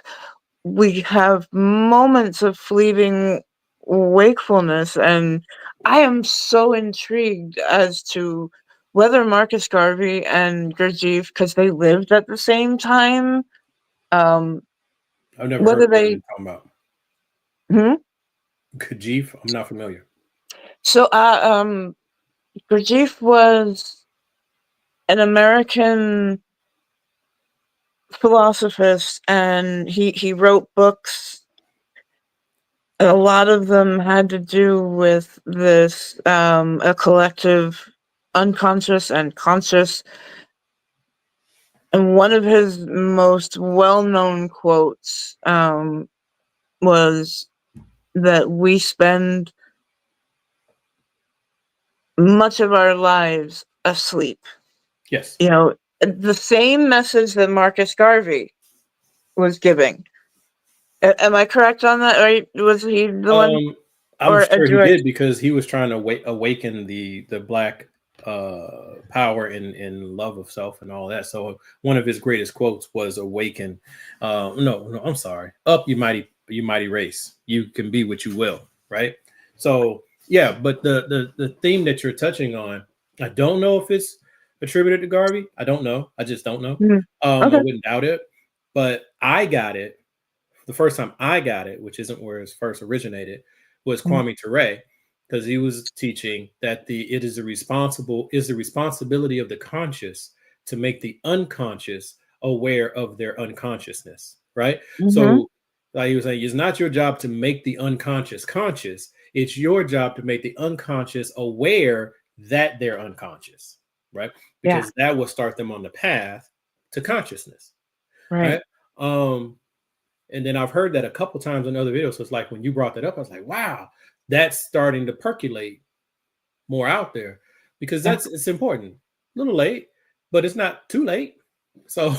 We have moments of fleeting wakefulness, and I am so intrigued as to whether Marcus Garvey and Gurdjieff, because they lived at the same time, um, I've never heard whether of what they. you're talking about. Hmm? Kajif, I'm not familiar. So, Gurdjieff was an American philosophist, and he wrote books. A lot of them had to do with this a collective unconscious and conscious. And one of his most well-known quotes was that we spend much of our lives asleep. Yes. The same message that Marcus Garvey was giving. Am I correct on that? Right? Was he the one, Um, I'm or sure he do I? did because he was trying to awaken the black power and love of self and all that. So one of his greatest quotes was "Awaken." No, I'm sorry. Up, you mighty race. You can be what you will. Right. So yeah, but the theme that you're touching on, I don't know if it's attributed to Garvey. I don't know. I just don't know. Mhm. I Okay. wouldn't doubt it, but I got it the first time I got it, which isn't where it first originated, was Mhm. Kwame Ture, because he was teaching that the responsibility of the conscious to make the unconscious aware of their unconsciousness, right? Mhm. So, like he was saying, it's not your job to make the unconscious conscious. It's your job to make the unconscious aware that they're unconscious, right? Yeah. Because that will start them on the path to consciousness, Right. right? Um, and then I've heard that a couple times in other videos. So it's like when you brought that up, I was like, wow, that's starting to percolate more out there because Yeah. it's important. A little late, but it's not too late. So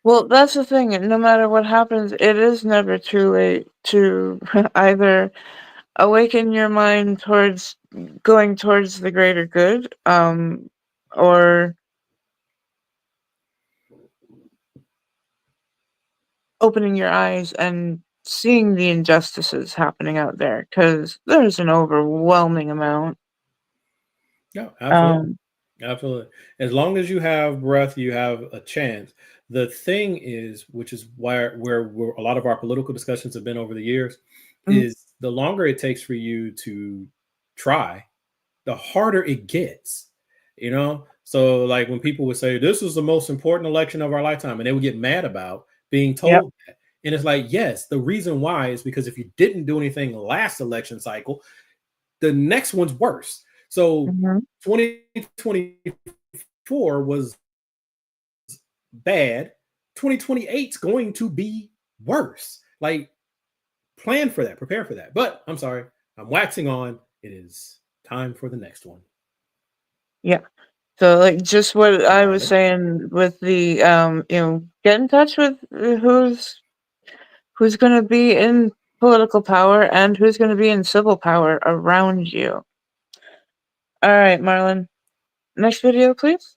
Well, that's the thing. No matter what happens, it is never too late to either awaken your mind towards going towards the greater good, or opening your eyes and seeing the injustices happening out there, because there's an overwhelming amount. yeah, absolutely. Um, Absolutely. As long as you have breath, you have a chance. The thing is, which is where a lot of our political discussions have been over the years, mm, is the longer it takes for you to try, the harder it gets. So like when people would say this is the most important election of our lifetime, and they would get mad about being yep. told that. And it's like, yes, the reason why is because if you didn't do anything last election cycle, the next one's worse. So Hmm. 2024 was bad. 2028 is going to be worse. Like, plan for that, prepare for that. But I'm sorry, I'm waxing on. It is time for the next one. Yeah. So, like, just what I was Right. saying with the, get in touch with who's going to be in political power and who's going to be in civil power around you. All right, Marlon. Next video, please.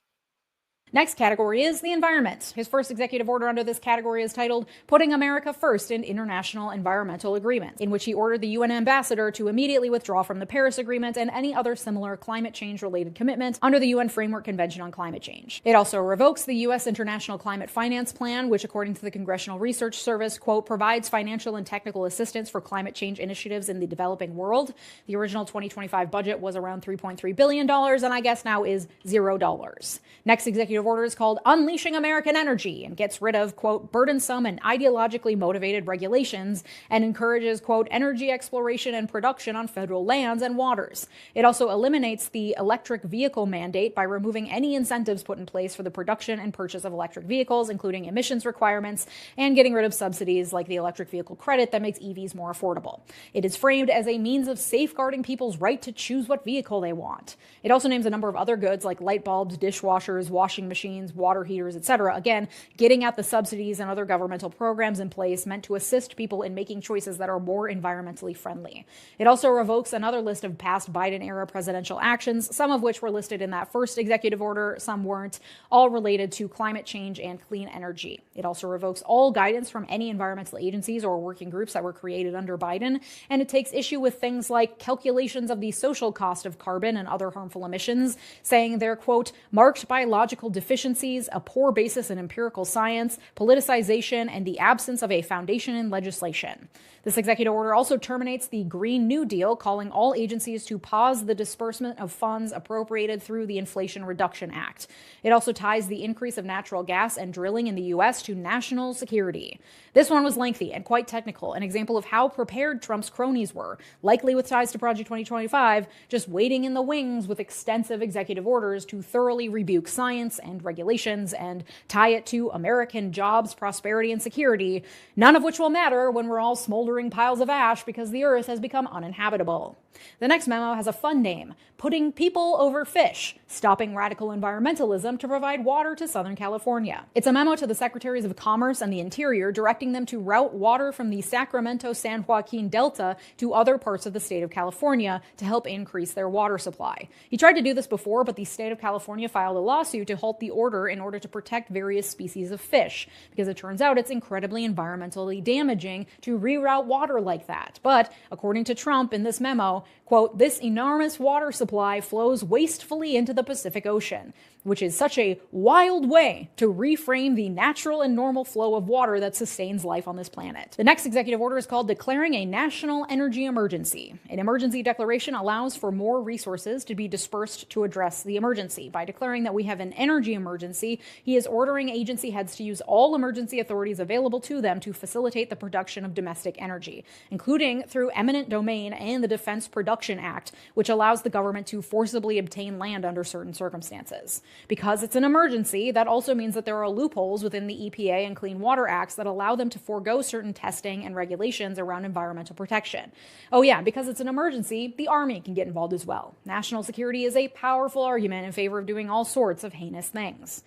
Next category is the environment. His first executive order under this category is titled Putting America First in International Environmental Agreements, in which he ordered the UN ambassador to immediately withdraw from the Paris Agreement and any other similar climate change-related commitment under the UN Framework Convention on Climate Change. It also revokes the U.S. International Climate Finance Plan, which, according to the Congressional Research Service, quote, provides financial and technical assistance for climate change initiatives in the developing world. The original 2025 budget was around $3.3 billion, and I guess now is $0. Next executive order is called Unleashing American Energy and gets rid of, quote, burdensome and ideologically motivated regulations and encourages, quote, energy exploration and production on federal lands and waters. It also eliminates the electric vehicle mandate by removing any incentives put in place for the production and purchase of electric vehicles, including emissions requirements, and getting rid of subsidies like the electric vehicle credit that makes EVs more affordable. It is framed as a means of safeguarding people's right to choose what vehicle they want. It also names a number of other goods like light bulbs, dishwashers, washing machines, water heaters, etc. Again, getting at the subsidies and other governmental programs in place meant to assist people in making choices that are more environmentally friendly. It also revokes another list of past Biden-era presidential actions, some of which were listed in that first executive order, some weren't, all related to climate change and clean energy. It also revokes all guidance from any environmental agencies or working groups that were created under Biden, and it takes issue with things like calculations of the social cost of carbon and other harmful emissions, saying they're, quote, marked by logical deficiencies, a poor basis in empirical science, politicization, and the absence of a foundation in legislation. This executive order also terminates the Green New Deal, calling all agencies to pause the disbursement of funds appropriated through the Inflation Reduction Act. It also ties the increase of natural gas and drilling in the U.S. to national security. This one was lengthy and quite technical, an example of how prepared Trump's cronies were, likely with ties to Project 2025, just waiting in the wings with extensive executive orders to thoroughly rebuke science and regulations and tie it to American jobs, prosperity, and security, none of which will matter when we're all smoldering piles of ash because the earth has become uninhabitable. The next memo has a fun name, Putting People Over Fish, Stopping Radical Environmentalism to Provide Water to Southern California. It's a memo to the Secretaries of Commerce and the Interior directing them to route water from the Sacramento-San Joaquin Delta to other parts of the state of California to help increase their water supply. He tried to do this before, but the state of California filed a lawsuit to halt the order in order to protect various species of fish, because it turns out it's incredibly environmentally damaging to reroute water like that. But according to Trump in this memo, quote, this enormous water supply flows wastefully into the Pacific Ocean, which is such a wild way to reframe the natural and normal flow of water that sustains life on this planet. The next executive order is called Declaring a National Energy Emergency. An emergency declaration allows for more resources to be dispersed to address the emergency. By declaring that we have an energy emergency, he is ordering agency heads to use all emergency authorities available to them to facilitate the production of domestic energy, including through eminent domain and the Defense Production Act, which allows the government to forcibly obtain land under certain circumstances. Because it's an emergency, that also means that there are loopholes within the EPA and Clean Water Acts that allow them to forego certain testing and regulations around environmental protection. Oh yeah, because it's an emergency, the Army can get involved as well. National security is a powerful argument in favor of doing all sorts of heinous things.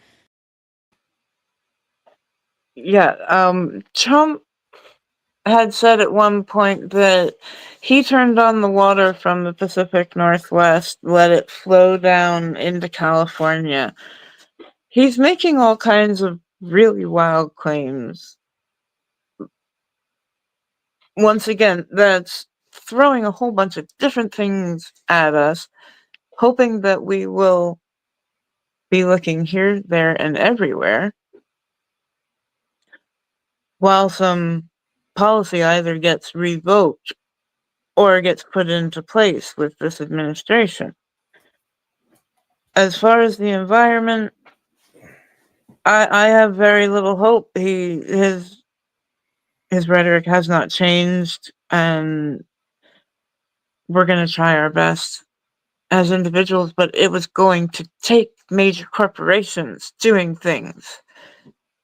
Yeah, Trump had said at one point that he turned on the water from the Pacific Northwest, let it flow down into California. He's making all kinds of really wild claims. Once again, that's throwing a whole bunch of different things at us, hoping that we will be looking here, there, and everywhere, while some policy either gets revoked or gets put into place with this administration. As far as the environment, I have very little hope. His rhetoric has not changed, and we're going to try our best as individuals, but it was going to take major corporations doing things.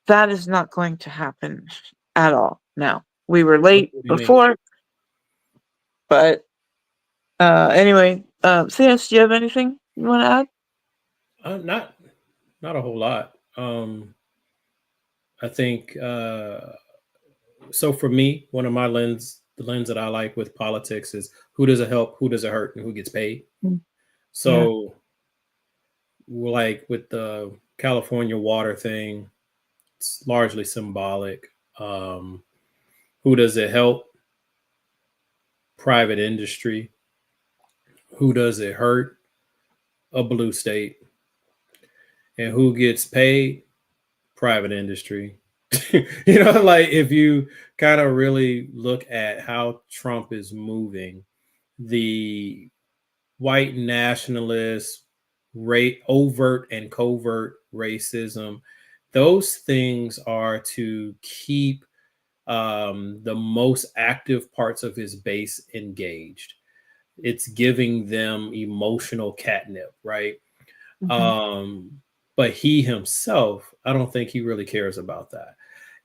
That is not going to happen at all now. We were late before, but anyway, CS, do you have anything you want to add? Not a whole lot. I think so. For me, one of the lens that I like with politics is who does it help, who does it hurt, and who gets paid. Mm. Yeah. So, like with the California water thing, it's largely symbolic. Um, who does it help? Private industry. Who does it hurt? A blue state. And who gets paid? Private industry. Like if you kind of really look at how Trump is moving, the white nationalist, overt and covert racism, those things are to keep the most active parts of his base engaged. It's giving them emotional catnip, right? Mhm. But he himself, I don't think he really cares about that.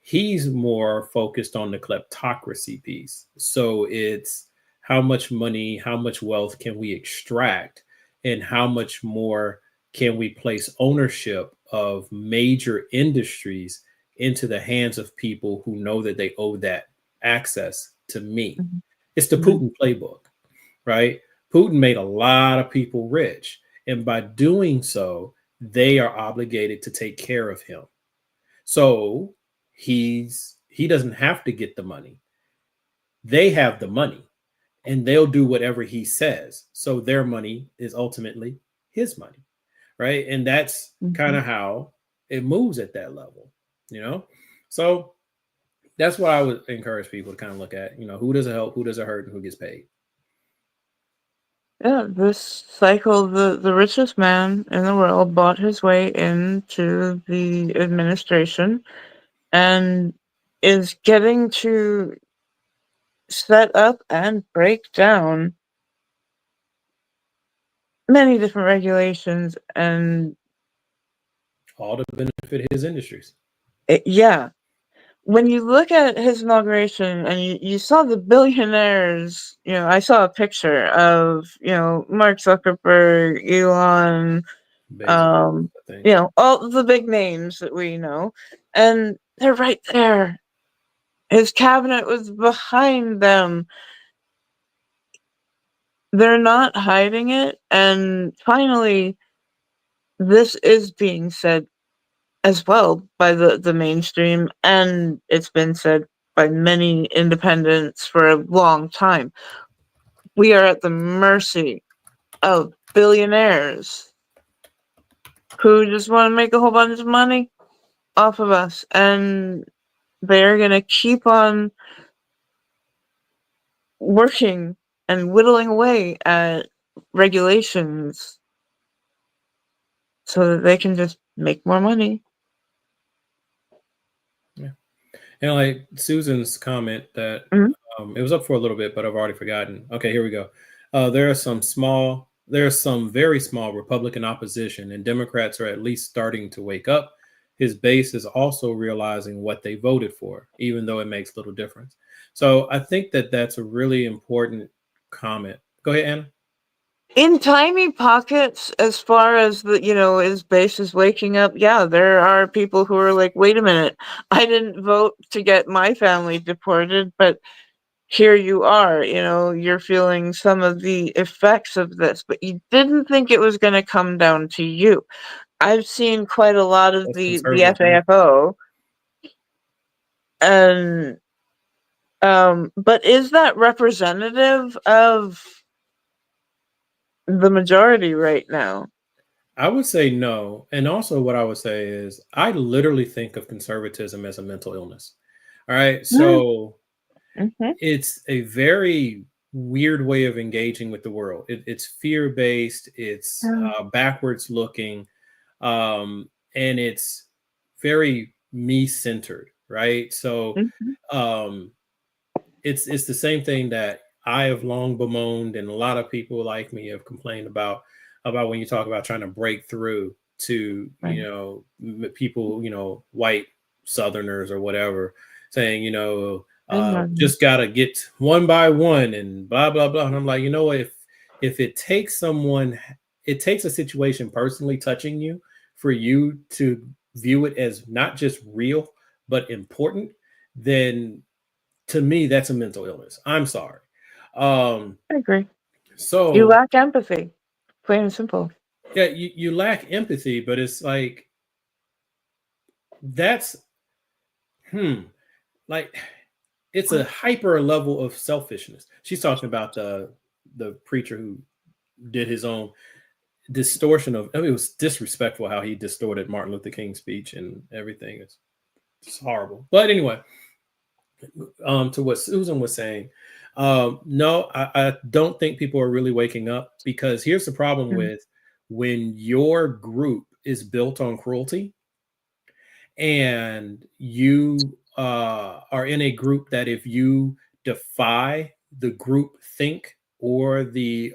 He's more focused on the kleptocracy piece. So it's how much money, how much wealth can we extract, and how much more can we place ownership of major industries into the hands of people who know that they owe that access to me. Mhm. It's the Mhm. Putin playbook, right? Putin made a lot of people rich. And by doing so, they are obligated to take care of him. So he doesn't have to get the money. They have the money and they'll do whatever he says. So their money is ultimately his money. Right. And that's kind Mhm. of how it moves at that level, you know? So that's what I would encourage people to kind of look at, who does it help, who does it hurt, and who gets paid. Yeah, this cycle, the richest man in the world bought his way into the administration and is getting to set up and break down many different regulations. And All to benefit his industries. yeah, when you look at his inauguration and you saw the billionaires, I saw a picture of, Mark Zuckerberg, Elon, Bezos, um, I think. all the big names that we know, and they're right there. His cabinet was behind them. They're not hiding it, and finally, this is being said as well by the mainstream, and it's been said by many independents for a long time. We are at the mercy of billionaires who just want to make a whole bunch of money off of us, and they're going to keep on working and whittling away at regulations so that they can just make more money. Yeah. And like Susan's comment that Mhm. it was up for a little bit, but I've already forgotten. Okay, here we go. There are some very small Republican opposition, and Democrats are at least starting to wake up. His base is also realizing what they voted for, even though it makes little difference. So I think that that's a really important comment. Go ahead, Anna. In tiny pockets, as far as his base is waking up, yeah, there are people who are like, wait a minute, I didn't vote to get my family deported, but here you are, you're feeling some of the effects of this, but you didn't think it was going to come down to you. I've seen quite a lot of That's the conservative, man. FAFO, and but is that representative of the majority right now? I would say no. And also, what I would say is, I literally think of conservatism as a mental illness. All right. So Mm-hmm. it's a very weird way of engaging with the world. It's fear based, it's backwards looking, and it's very me centered. Right. So Mm-hmm. um, it's the same thing that I have long bemoaned, and a lot of people like me have complained about when you talk about trying to break through to Right. people, white Southerners or whatever, saying Amen. just gotta get one by one and blah blah blah. And I'm like, if it takes someone, it takes a situation personally touching you for you to view it as not just real but important, then to me that's a mental illness. I'm sorry. Um, I agree. You so lack empathy, plain and simple. yeah, you lack empathy, but it's like that's like it's a hyper level of selfishness. She's talking about the preacher who did his own distortion of. I mean, it was disrespectful how he distorted Martin Luther King's speech and everything. It's horrible. But anyway, to what Susan was saying, no, I don't think people are really waking up, because here's the problem with when your group is built on cruelty and you are in a group that if you defy the group think or the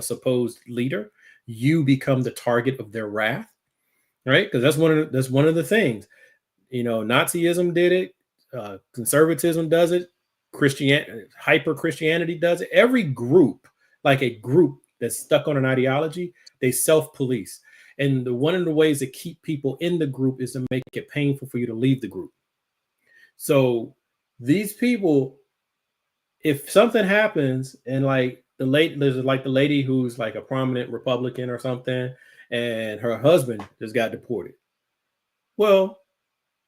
supposed leader, you become the target of their wrath, right? Because that's one of the things. Nazism did it, conservatism does it, hyper Christianity does it. Every group, like a group that's stuck on an ideology, they self-police. And one of the ways to keep people in the group is to make it painful for you to leave the group. So these people, if something happens and there's like the lady who's like a prominent Republican or something, and her husband just got deported. Well,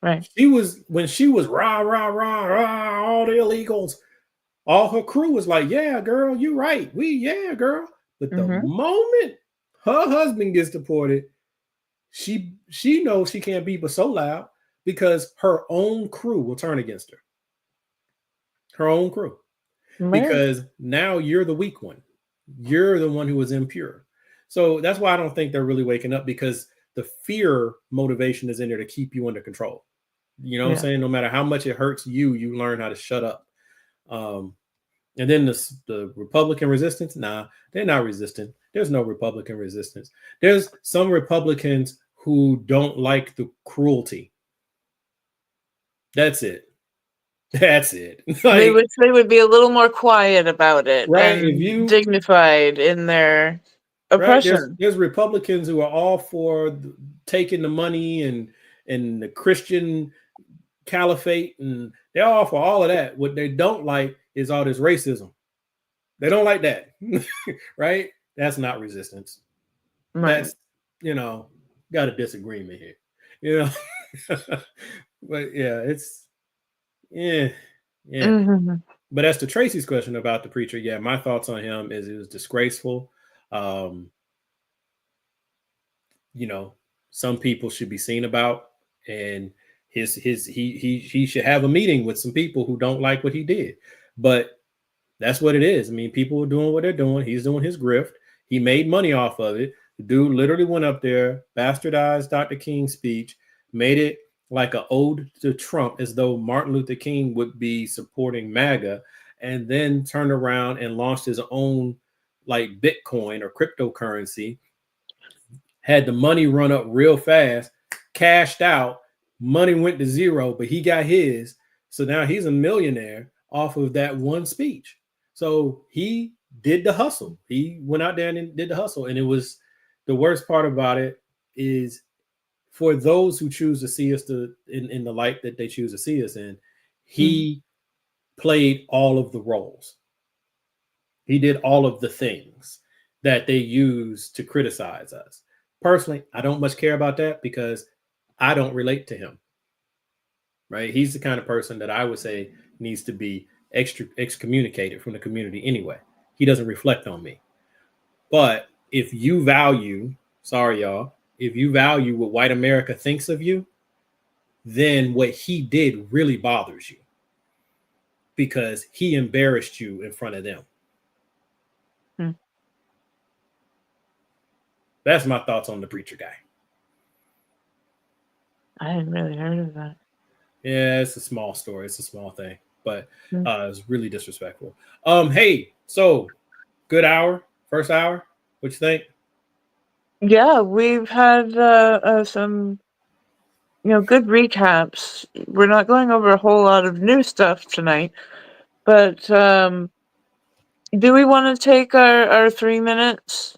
Right. when she was rah, rah, rah, rah, all the illegals, all her crew was like, yeah, girl, you right. Yeah, girl. But the moment her husband gets deported, she knows she can't be but so loud, because her own crew will turn against her. Her own crew. Right. Because now you're the weak one. You're the one who was impure. So that's why I don't think they're really waking up, because the fear motivation is in there to keep you under control. You know what I'm saying? No matter how much it hurts you, you learn how to shut up. And then the Republican resistance, nah, they're not resistant. There's no Republican resistance. There's some Republicans who don't like the cruelty. That's it. That's it. They would be a little more quiet about it, right? And dignified in their oppression. Right? There's Republicans who are all for taking the money and the Christian caliphate, and they're all for all of that. What they don't like is all this racism. They don't like that. Right? That's not resistance. Right. That's, got a disagreement here. But yeah, it's yeah. But as to Tracy's question about the preacher, yeah, my thoughts on him is it was disgraceful. Some people should be seen about, and he should have a meeting with some people who don't like what he did. But that's what it is. I mean, people are doing what they're doing. He's doing his grift. He made money off of it. The dude literally went up there, bastardized Dr. King's speech, made it like an ode to Trump, as though Martin Luther King would be supporting MAGA, and then turned around and launched his own like Bitcoin or cryptocurrency, had the money run up real fast, cashed out, money went to zero, but he got his. So now he's a millionaire off of that one speech. So he did the hustle. He went out there and did the hustle. And it was, the worst part about it is, for those who choose to see us in the light that they choose to see us in, he played all of the roles. He did all of the things that they use to criticize us. Personally, I don't much care about that, because I don't relate to him. Right? He's the kind of person that I would say needs to be excommunicated from the community anyway. He doesn't reflect on me. But if you value, sorry y'all, if you value what white America thinks of you, then what he did really bothers you, because he embarrassed you in front of them. That's my thoughts on the preacher guy. I hadn't really heard of that. Yeah, it's a small story. It's a small thing, but it's really disrespectful. Hey, so good hour, first hour. What you think? Yeah, we've had some, good recaps. We're not going over a whole lot of new stuff tonight, but do we want to take our 3 minutes?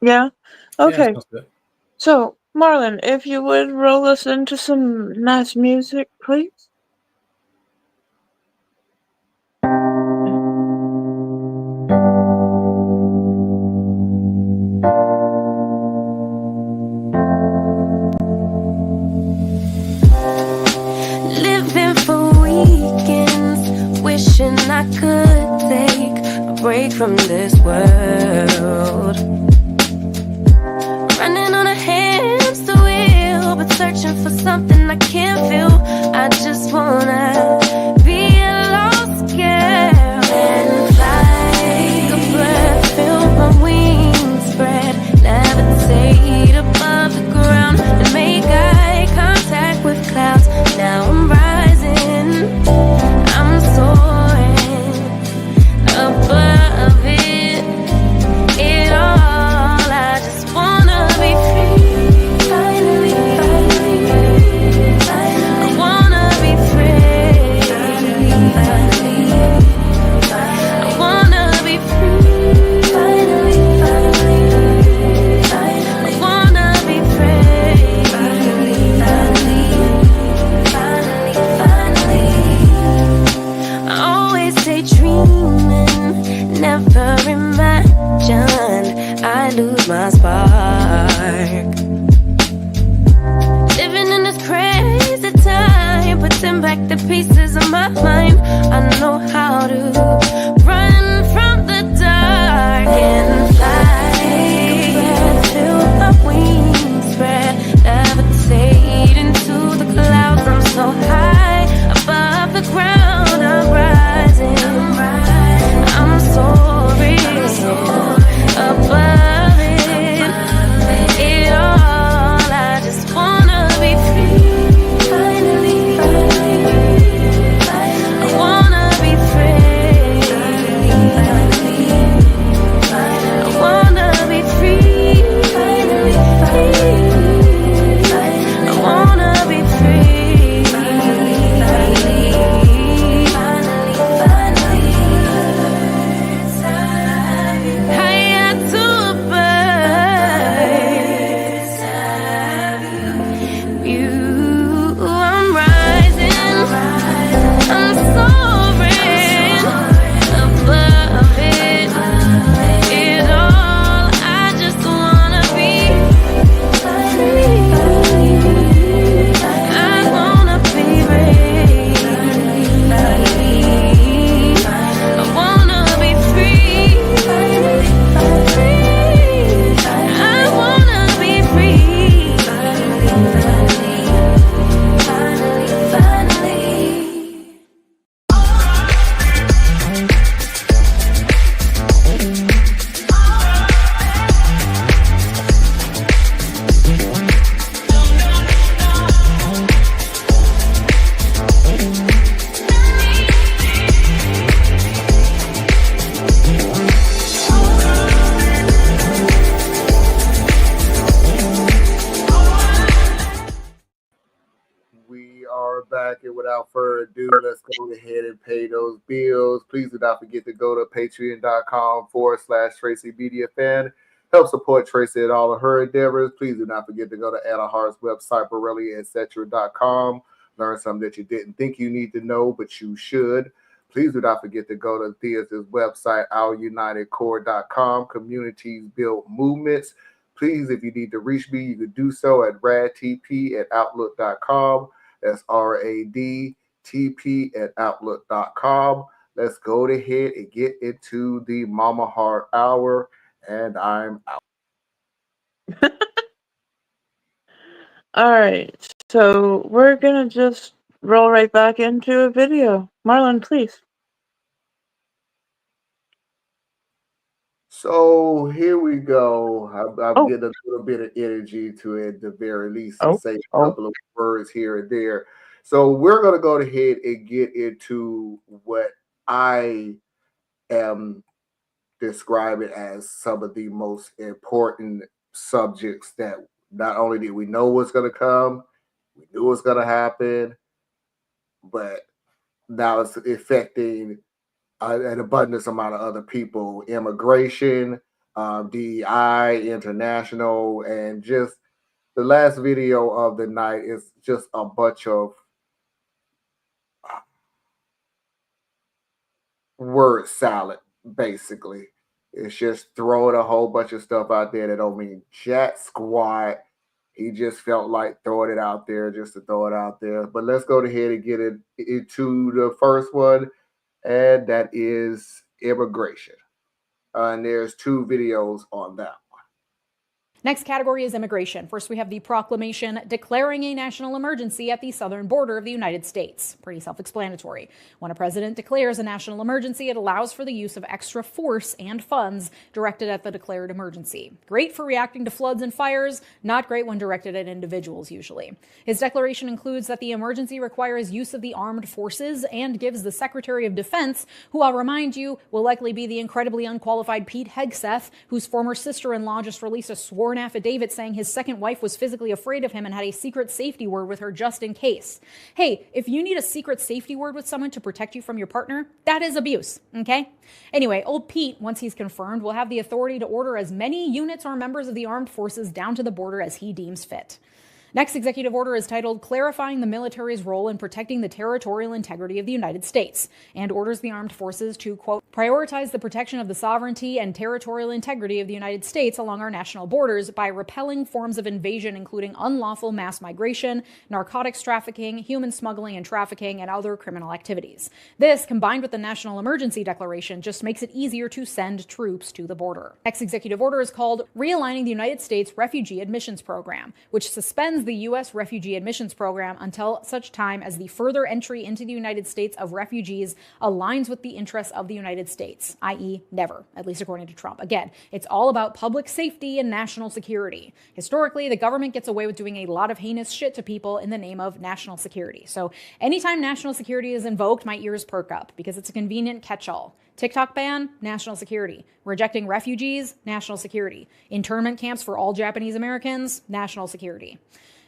Yeah? Yeah, Okay. sounds good. So, Marlon, if you would roll us into some nice music, please. Living for weekends, wishing I could take a break from this world. Running on a hamster wheel, but searching for something I can't feel. I just wanna be a lost girl and fly. Take a breath, feel my wings spread, levitate above the ground and make eye contact with clouds. Now I'm rising, I'm soaring above it all. I just wanna be free, finally, finally, finally. I wanna be free, finally, finally, finally. I wanna be free, finally, finally, finally. I wanna be free, finally, finally, finally, finally. I always daydreaming, never imagined I lose my spark. Living in this crazy time, putting back the pieces of my mind. I know how to run from the dark and fly. Take a breath, feel my wings spread, levitate into the clouds. I'm so high above the ground. I'm rising, I'm soaring above it all. I just wanna be free, finally, finally, finally. I wanna be free, finally, finally. I wanna be free, finally, finally, finally. I wanna be free, finally, finally, finally, finally. High to a bird, you, I'm rising, I'm soaring above it all. I just wanna be free, I wanna be free, I wanna be free, I wanna be free, finally. We are back, and without further ado, let's go ahead and pay those bills. Please do not forget to go to patreon.com/Tracy Media Fan. Help support Tracy in all of her endeavors. Please do not forget to go to Anna Hart's website, borelli.etc.com. Learn something that you didn't think you need to know, but you should. Please do not forget to go to Thea's website, ourunitedcore.com. Communities build movements. Please, if you need to reach me, you can do so at radtp@outlook.com. That's RADTP@outlook.com. Let's go ahead and get into the Mama Heart Hour, and I'm out. All right. So, we're gonna just roll right back into a video. Marlon, please. So here we go. I'm Oh, getting a little bit of energy to, at the very least, oh, say a oh. couple of words here and there. So we're going to go ahead and get into what I am describing as some of the most important subjects that not only did we know what's going to come, we knew what's going to happen, but now it's affecting an abundance amount of other people. Immigration, DEI, international, and just the last video of the night is just a bunch of word salad, basically. It's just throwing a whole bunch of stuff out there that don't mean jack squat. He just felt like throwing it out there just to throw it out there. But let's go ahead and get it into the first one, and that is immigration. And there's 2 videos on that. Next category is immigration. First, we have the proclamation declaring a national emergency at the southern border of the United States. Pretty self-explanatory. When a president declares a national emergency, it allows for the use of extra force and funds directed at the declared emergency. Great for reacting to floods and fires, not great when directed at individuals, usually. His declaration includes that the emergency requires use of the armed forces and gives the Secretary of Defense, who I'll remind you will likely be the incredibly unqualified Pete Hegseth, whose former sister-in-law just released a sworn affidavit saying his second wife was physically afraid of him and had a secret safety word with her just in case. Hey, if you need a secret safety word with someone to protect you from your partner, that is abuse, okay? Anyway, old Pete, once he's confirmed, will have the authority to order as many units or members of the armed forces down to the border as he deems fit. Next executive order is titled Clarifying the Military's Role in Protecting the Territorial Integrity of the United States, and orders the armed forces to, quote, prioritize the protection of the sovereignty and territorial integrity of the United States along our national borders by repelling forms of invasion including unlawful mass migration, narcotics trafficking, human smuggling and trafficking, and other criminal activities. This, combined with the National Emergency Declaration, just makes it easier to send troops to the border. Next executive order is called Realigning the United States Refugee Admissions Program, which suspends the U.S. refugee admissions program until such time as the further entry into the United States of refugees aligns with the interests of the United States, i.e. never, at least according to Trump. Again, it's all about public safety and national security. Historically, the government gets away with doing a lot of heinous shit to people in the name of national security. So anytime national security is invoked, my ears perk up because it's a convenient catch-all. TikTok ban, national security. Rejecting refugees, national security. Internment camps for all Japanese Americans, national security.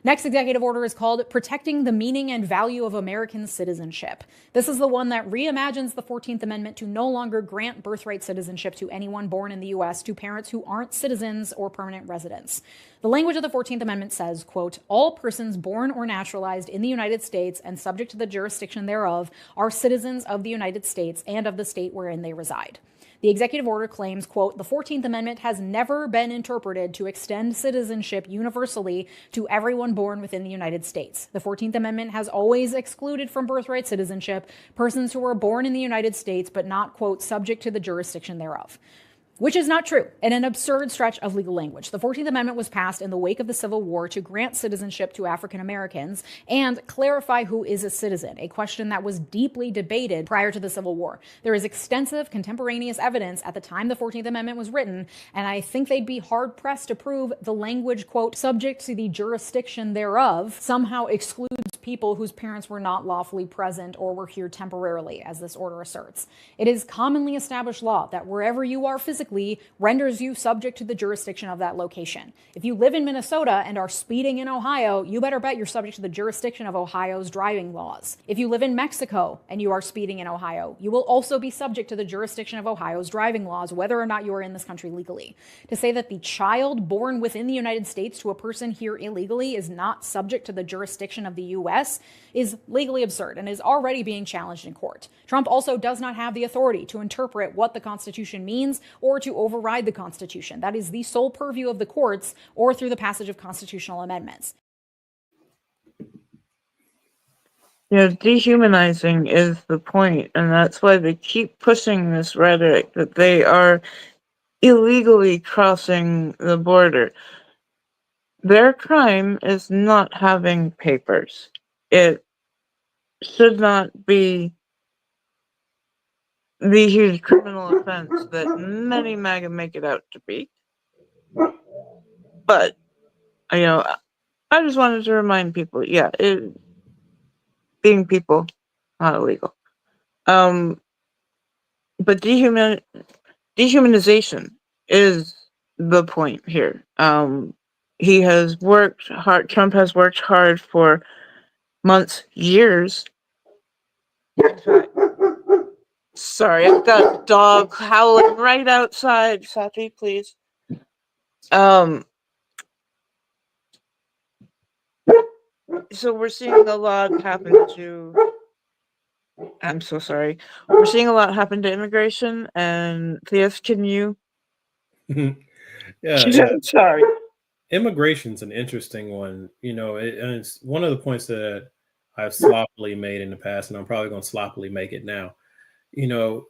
Next executive order is called Protecting the Meaning and Value of American Citizenship. This is the one that reimagines the 14th Amendment to no longer grant birthright citizenship to anyone born in the U.S. to parents who aren't citizens or permanent residents. The language of the 14th Amendment says, quote, all persons born or naturalized in the United States and subject to the jurisdiction thereof are citizens of the United States and of the state wherein they reside. The executive order claims, quote, the 14th Amendment has never been interpreted to extend citizenship universally to everyone born within the United States. The 14th Amendment has always excluded from birthright citizenship persons who were born in the United States but not, quote, subject to the jurisdiction thereof. Which is not true, and an absurd stretch of legal language. The 14th Amendment was passed in the wake of the Civil War to grant citizenship to African Americans and clarify who is a citizen, a question that was deeply debated prior to the Civil War. There is extensive contemporaneous evidence at the time the 14th Amendment was written, and I think they'd be hard-pressed to prove the language, quote, subject to the jurisdiction thereof, somehow excludes people whose parents were not lawfully present or were here temporarily, as this order asserts. It is commonly established law that wherever you are physically renders you subject to the jurisdiction of that location. If you live in Minnesota and are speeding in Ohio, you better bet you're subject to the jurisdiction of Ohio's driving laws. If you live in Mexico and you are speeding in Ohio, you will also be subject to the jurisdiction of Ohio's driving laws, whether or not you are in this country legally. To say that the child born within the United States to a person here illegally is not subject to the jurisdiction of the U.S. is legally absurd and is already being challenged in court. Trump also does not have the authority to interpret what the Constitution means or to override the Constitution. That is the sole purview of the courts or through the passage of constitutional amendments. Yeah, dehumanizing is the point, and that's why they keep pushing this rhetoric that they are illegally crossing the border. Their crime is not having papers. It should not be the huge criminal offense that many MAGA make it out to be. But, you know, I just wanted to remind people, yeah, being people, not illegal. But dehumanization is the point here. He has worked hard, Trump has worked hard for months, years, in fact, Sorry, I've got a dog howling right outside. Safi, please. So we're seeing a lot happen to. I'm so sorry. We're seeing a lot happen to immigration, and Theus, can you? Yeah. Sorry. Immigration's an interesting one. And it's one of the points that I've sloppily made in the past, and I'm probably going to sloppily make it now.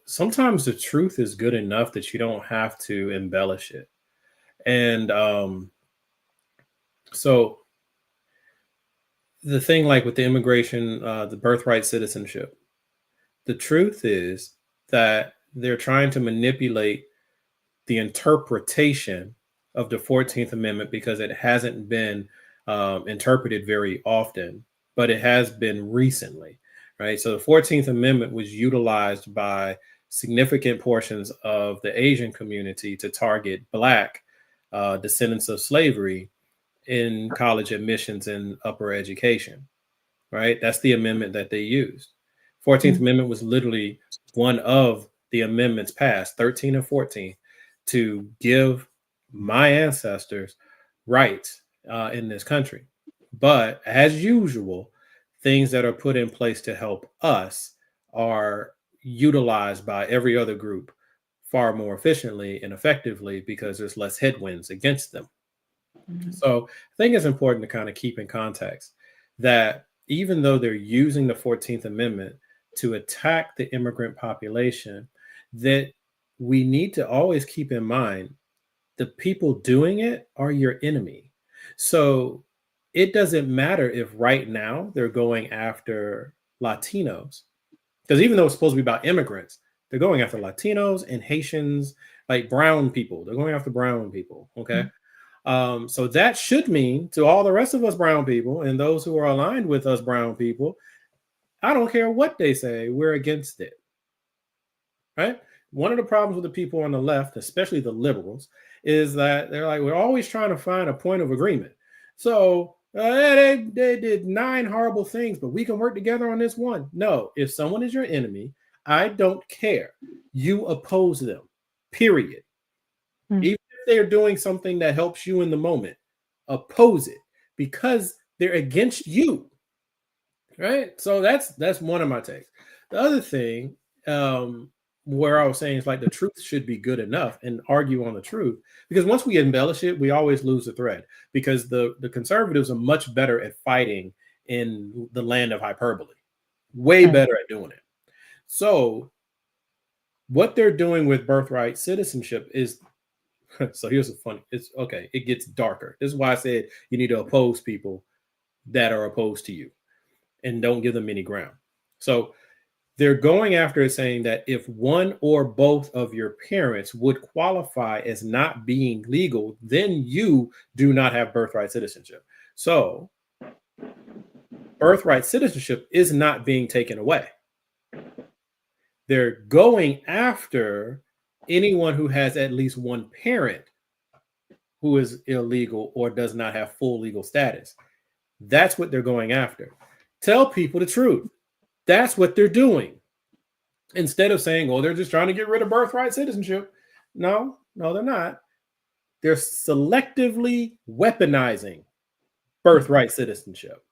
Sometimes the truth is good enough that you don't have to embellish it. And so the thing, like with the immigration, the birthright citizenship, the truth is that they're trying to manipulate the interpretation of the 14th Amendment because it hasn't been interpreted very often, but it has been recently, right? So the 14th Amendment was utilized by significant portions of the Asian community to target Black descendants of slavery in college admissions and upper education, right? That's the amendment that they used. 14th Amendment was literally one of the amendments passed, 13 and 14, to give my ancestors rights in this country. But as usual, things that are put in place to help us are utilized by every other group far more efficiently and effectively because there's less headwinds against them. So I think it's important to kind of keep in context that even though they're using the 14th Amendment to attack the immigrant population, that we need to always keep in mind the people doing it are your enemy. So it doesn't matter if right now they're going after Latinos, because even though it's supposed to be about immigrants, they're going after Latinos and Haitians, like brown people. They're going after brown people. Okay. So that should mean to all the rest of us brown people and those who are aligned with us brown people, I don't care what they say, we're against it. Right? One of the problems with the people on the left, especially the liberals, is that they're like, we're always trying to find a point of agreement. So they did 9 horrible things, but we can work together on this one. No, if someone is your enemy, I don't care. You oppose them, period. Even if they're doing something that helps you in the moment, oppose it because they're against you. Right? So that's one of my takes. The other thing, where I was saying is like the truth should be good enough and argue on the truth, because once we embellish it, we always lose the thread, because the conservatives are much better at fighting in the land of hyperbole, way better at doing it. So what they're doing with birthright citizenship is, so here's the funny, it's okay, it gets darker. This is why I said you need to oppose people that are opposed to you and don't give them any ground. So they're going after it, saying that if one or both of your parents would qualify as not being legal, then you do not have birthright citizenship. So birthright citizenship is not being taken away. They're going after anyone who has at least one parent who is illegal or does not have full legal status. That's what they're going after. Tell people the truth. That's what they're doing. Instead of saying, oh, they're just trying to get rid of birthright citizenship. No, they're not. They're selectively weaponizing birthright citizenship.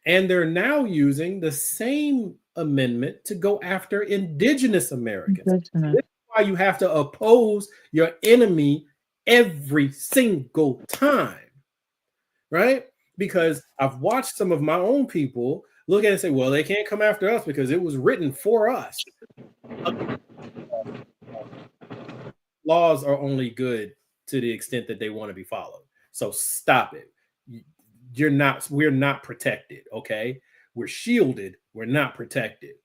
And they're now using the same amendment to go after indigenous Americans. This is why you have to oppose your enemy every single time, right? Because I've watched some of my own people look at it and say, well, they can't come after us because it was written for us. Laws are only good to the extent that they want to be followed. So stop it. We're not protected, okay? We're shielded, we're not protected.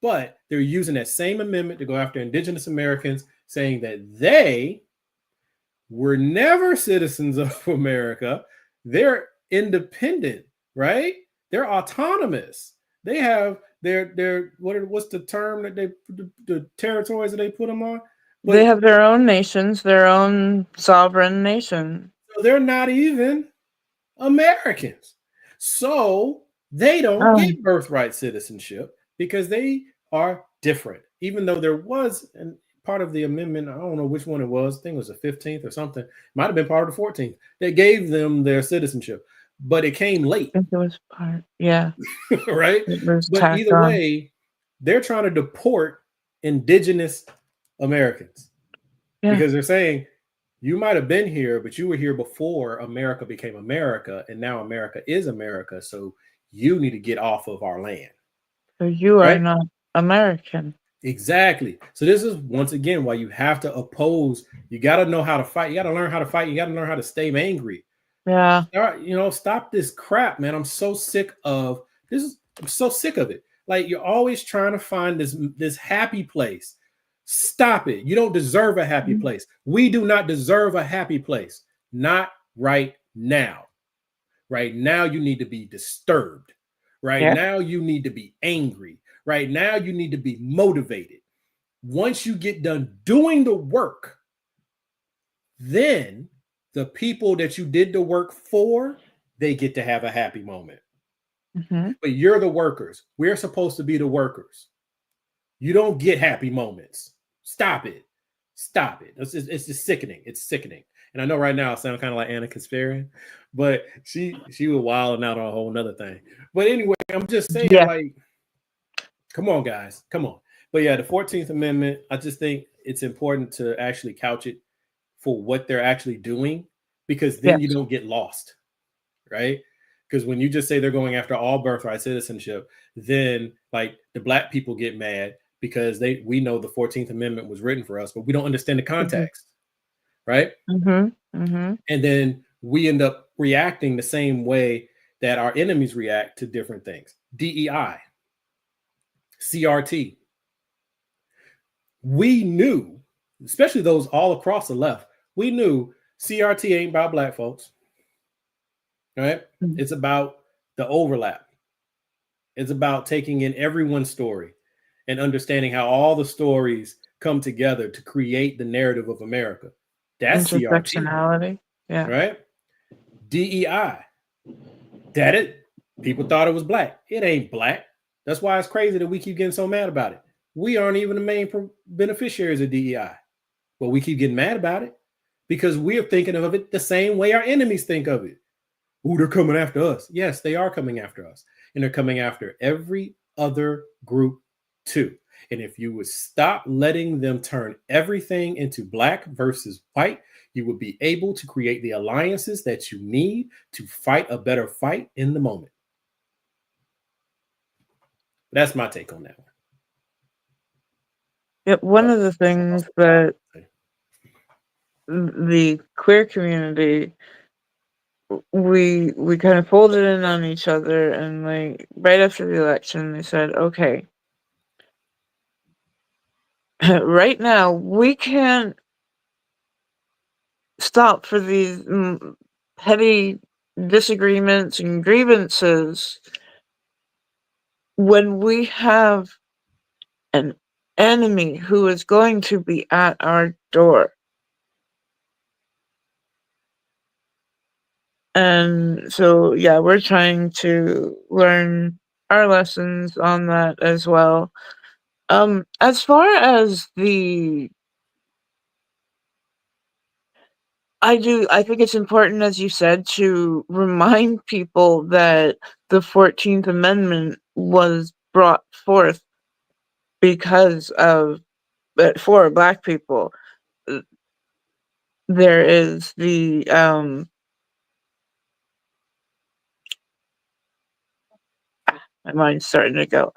But they're using that same amendment to go after indigenous Americans, saying that they were never citizens of America. They're independent, right? They're autonomous. They have what's the term that the territories that they put them on? But they have their own nations, their own sovereign nation. So they're not even Americans. So they don't get birthright citizenship because they are different. even though there was an part of the amendment, I don't know which one it was, I think it was the 15th or something, might have been part of the 14th, that gave them their citizenship, but it came late. I think it was part. Yeah, Right? it was But tacked either on. way, they're trying to deport indigenous Americans Yeah, because they're saying you might have been here, but you were here before America became America, and now America is America. So you need to get off of our land. so you are Right? not American. Exactly. So this is once again why you have to oppose. You got to know how to fight. You got to learn how to fight. You got to learn how to stay angry. Yeah, All right, stop this crap, man. I'm so sick of this. I'm so sick of it. Like you're always trying to find this happy place. Stop it. You don't deserve a happy place. We do not deserve a happy place. Not right now. Right now, you need to be disturbed. Right yeah. now, you need to be angry. Right now, you need to be motivated. Once you get done doing the work, then the people that you did the work for, they get to have a happy moment. Mm-hmm. But you're the workers. We're supposed to be the workers. You don't get happy moments. Stop it. Stop it. It's just sickening. It's sickening. And I know right now I sound kind of like Anna Kasparian, but she was wilding out on a whole nother thing. But anyway, I'm just saying, Yeah. like, come on, guys. Come on. But yeah, the 14th Amendment, I just think it's important to actually couch it for what they're actually doing, because then you Yes. don't get lost, right? Because when you just say they're going after all birthright citizenship, then like the black people get mad because we know the 14th Amendment was written for us, but we don't understand the context, right? Mm-hmm. Mm-hmm. And then we end up reacting the same way that our enemies react to different things. DEI, CRT. We knew, especially those all across the left, we knew CRT ain't about black folks, right? Mm-hmm. It's about the overlap. It's about taking in everyone's story and understanding how all the stories come together to create the narrative of America. That's CRT, Intersectionality. Yeah. right? DEI. That it. People thought it was black. It ain't black. That's why it's crazy that we keep getting so mad about it. We aren't even the main beneficiaries of DEI, but we keep getting mad about it because we're thinking of it the same way our enemies think of it. Ooh, they're coming after us. Yes, they are coming after us. And they're coming after every other group too. And if you would stop letting them turn everything into black versus white, you would be able to create the alliances that you need to fight a better fight in the moment. That's my take on that one. Yeah, one of the things that the queer community, we kind of folded in on each other, and like right after the election they said, okay, right now we can't stop for these petty disagreements and grievances when we have an enemy who is going to be at our door. And so, yeah, we're trying to learn our lessons on that as well. As far as I think it's important, as you said, to remind people that the 14th Amendment was brought forth because of, for Black people. There is the, my mind's starting to go.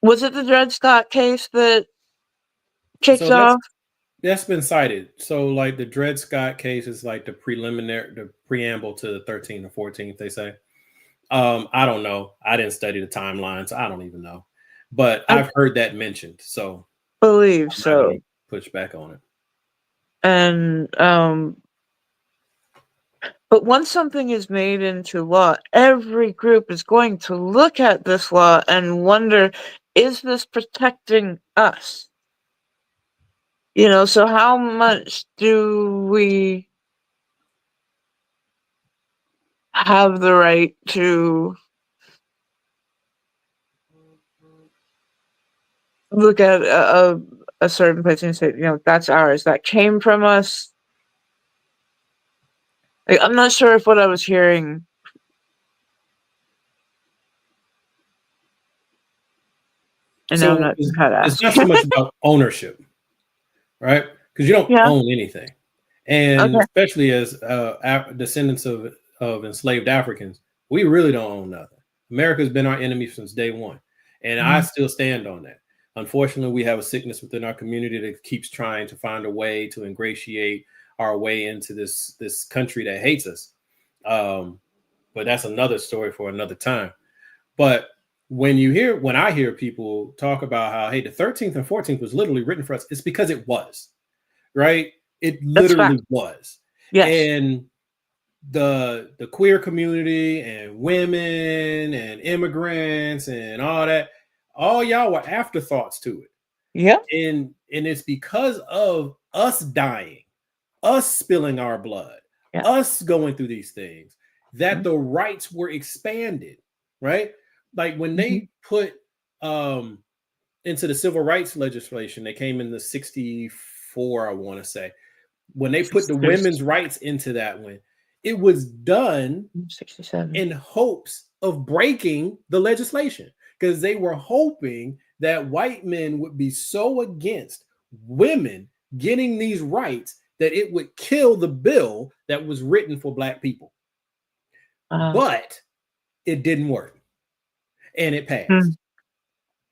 Was it the Dred Scott case that kicked So off? that's been cited. So like the Dred Scott case is like the preamble to the 13th or 14th, they say. I don't know. I didn't study the timeline, so I don't even know. But I I've heard that mentioned, so believe I'm not going so. to push back on it. And but once something is made into law, every group is going to look at this law and wonder, is this protecting us? So how much do we have the right to look at a certain place and say, that's ours. That came from us. Like, I'm not sure if what I was hearing. And now I'm So not sure how to it's ask. not so much about ownership, right? Because you don't Yeah. own anything, and Okay. especially as descendants of enslaved Africans, we really don't own nothing. America's been our enemy since day one, and I still stand on that. Unfortunately, we have a sickness within our community that keeps trying to find a way to ingratiate our way into this country that hates us. But that's another story for another time. But when I hear people talk about how, hey, the 13th and 14th was literally written for us, it's because it was, right? It That's fact. literally was. Yes. And the queer community and women and immigrants and all y'all were afterthoughts to it. Yeah. And it's because of us dying, us spilling our blood, Yeah. us going through these things, that the rights were expanded, right? Like when they put into the civil rights legislation, they came in the 64, I want to say, when they put the women's rights into that one, it was done 67. in hopes of breaking the legislation, because they were hoping that white men would be so against women getting these rights that it would kill the bill that was written for black people. But it didn't work, and it passed.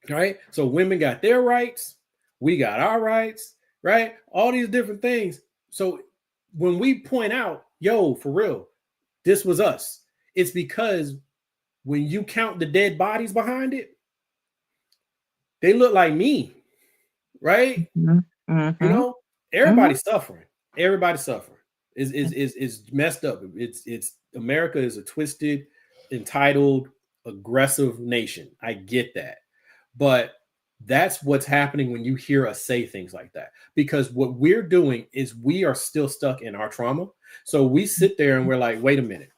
Right? So women got their rights, we got our rights, right? All these different things. So when we point out, yo, for real, this was us, it's because when you count the dead bodies behind it, they look like me, right? Everybody's suffering. Everybody's suffering. Is messed up. It's America is a twisted, entitled, aggressive nation. I get that. But that's what's happening when you hear us say things like that. Because what we're doing is we are still stuck in our trauma. So we sit there and we're like, wait a minute.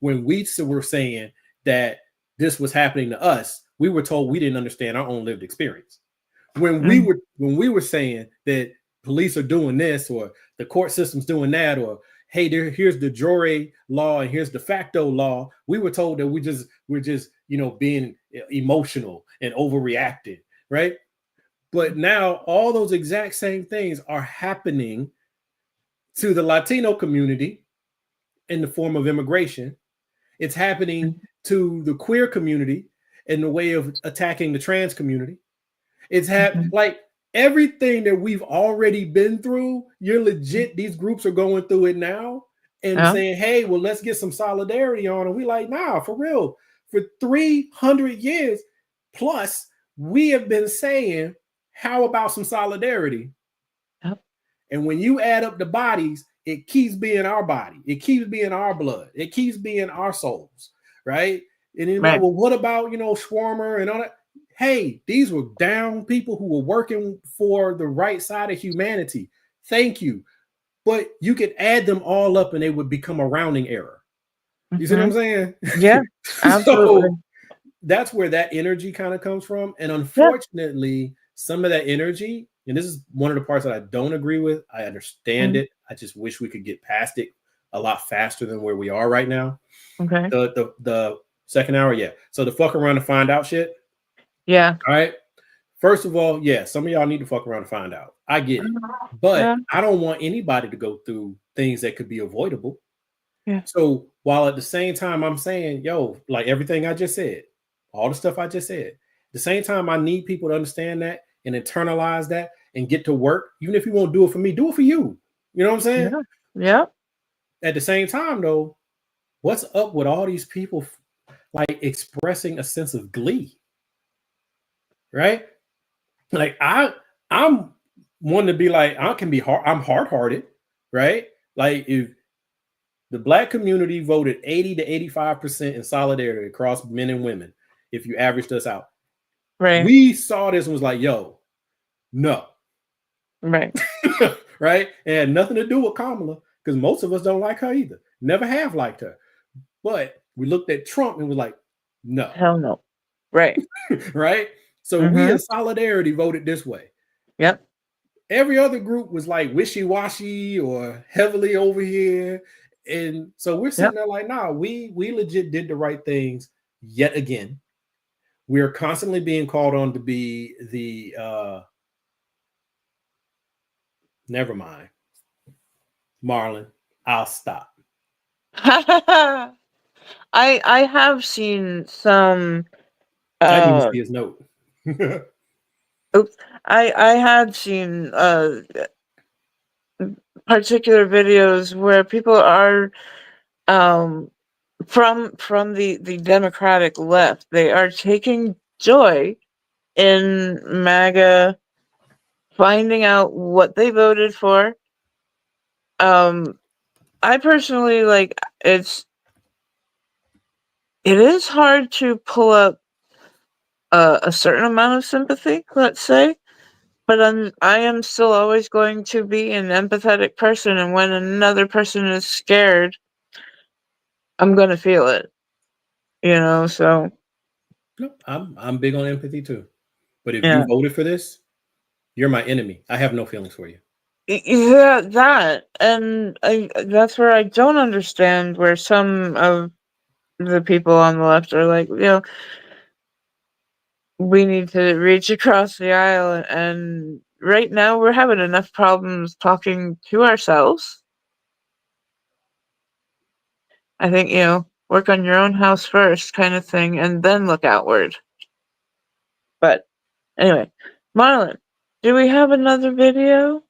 When we were saying that this was happening to us, we were told we didn't understand our own lived experience. When we were saying that police are doing this, or the court system's doing that, or hey, here's the jure law and here's de facto law, we were told that we're just being emotional and overreacting, right? But now all those exact same things are happening to the Latino community in the form of immigration. It's happening to the queer community in the way of attacking the trans community. It's like everything that we've already been through, you're legit, these groups are going through it now and saying, hey, well, let's get some solidarity on. And we like, nah, for real. For 300 years plus, we have been saying, how about some solidarity? And when you add up the bodies, it keeps being our body. It keeps being our blood. It keeps being our souls, right? And then, well, what about, Schwarmer and all that? Hey, these were down people who were working for the right side of humanity. Thank you. But you could add them all up and they would become a rounding error. You see what I'm saying? Yeah, absolutely. So that's where that energy kind of comes from. And unfortunately, some of that energy, and this is one of the parts that I don't agree with. I understand it. I just wish we could get past it a lot faster than where we are right now. Okay. The second hour, yeah. So the fuck around to find out shit. Yeah. All right. First of all, yeah, some of y'all need to fuck around to find out. I get it. But I don't want anybody to go through things that could be avoidable. Yeah. So while at the same time I'm saying, yo, like everything I just said, all the stuff I just said, at the same time, I need people to understand that and internalize that and get to work. Even if you won't do it for me, do it for you. You know what I'm saying? Yeah. At the same time, though, what's up with all these people like expressing a sense of glee? Right? Like I'm one to be like, I'm hard-hearted, right? Like if the black community voted 80 to 85% in solidarity across men and women, if you averaged us out. Right. We saw this and was like, yo, no. Right. Right? It had nothing to do with Kamala, because most of us don't like her either. Never have liked her. But we looked at Trump and was like, no. Hell no. Right. Right? So we in solidarity voted this way. Yep. Every other group was like wishy-washy or heavily over here. And so we're sitting there like, nah, we legit did the right things yet again. We're constantly being called on to be the never mind. Marlon, I'll stop. I have seen some I didn't even see his note. oops. I had seen particular videos where people are from the Democratic left. They are taking joy in MAGA finding out what they voted for. I personally it is hard to pull up a certain amount of sympathy, let's say, but I am still always going to be an empathetic person, and when another person is scared, I'm gonna feel it, so No, I'm big on empathy too. But if yeah. you voted for this, you're my enemy. I have no feelings for you. Yeah, that, and that's where I don't understand where some of the people on the left are like, we need to reach across the aisle, and right now we're having enough problems talking to ourselves. I think, work on your own house first kind of thing, and then look outward. But anyway, Marlon, do we have another video?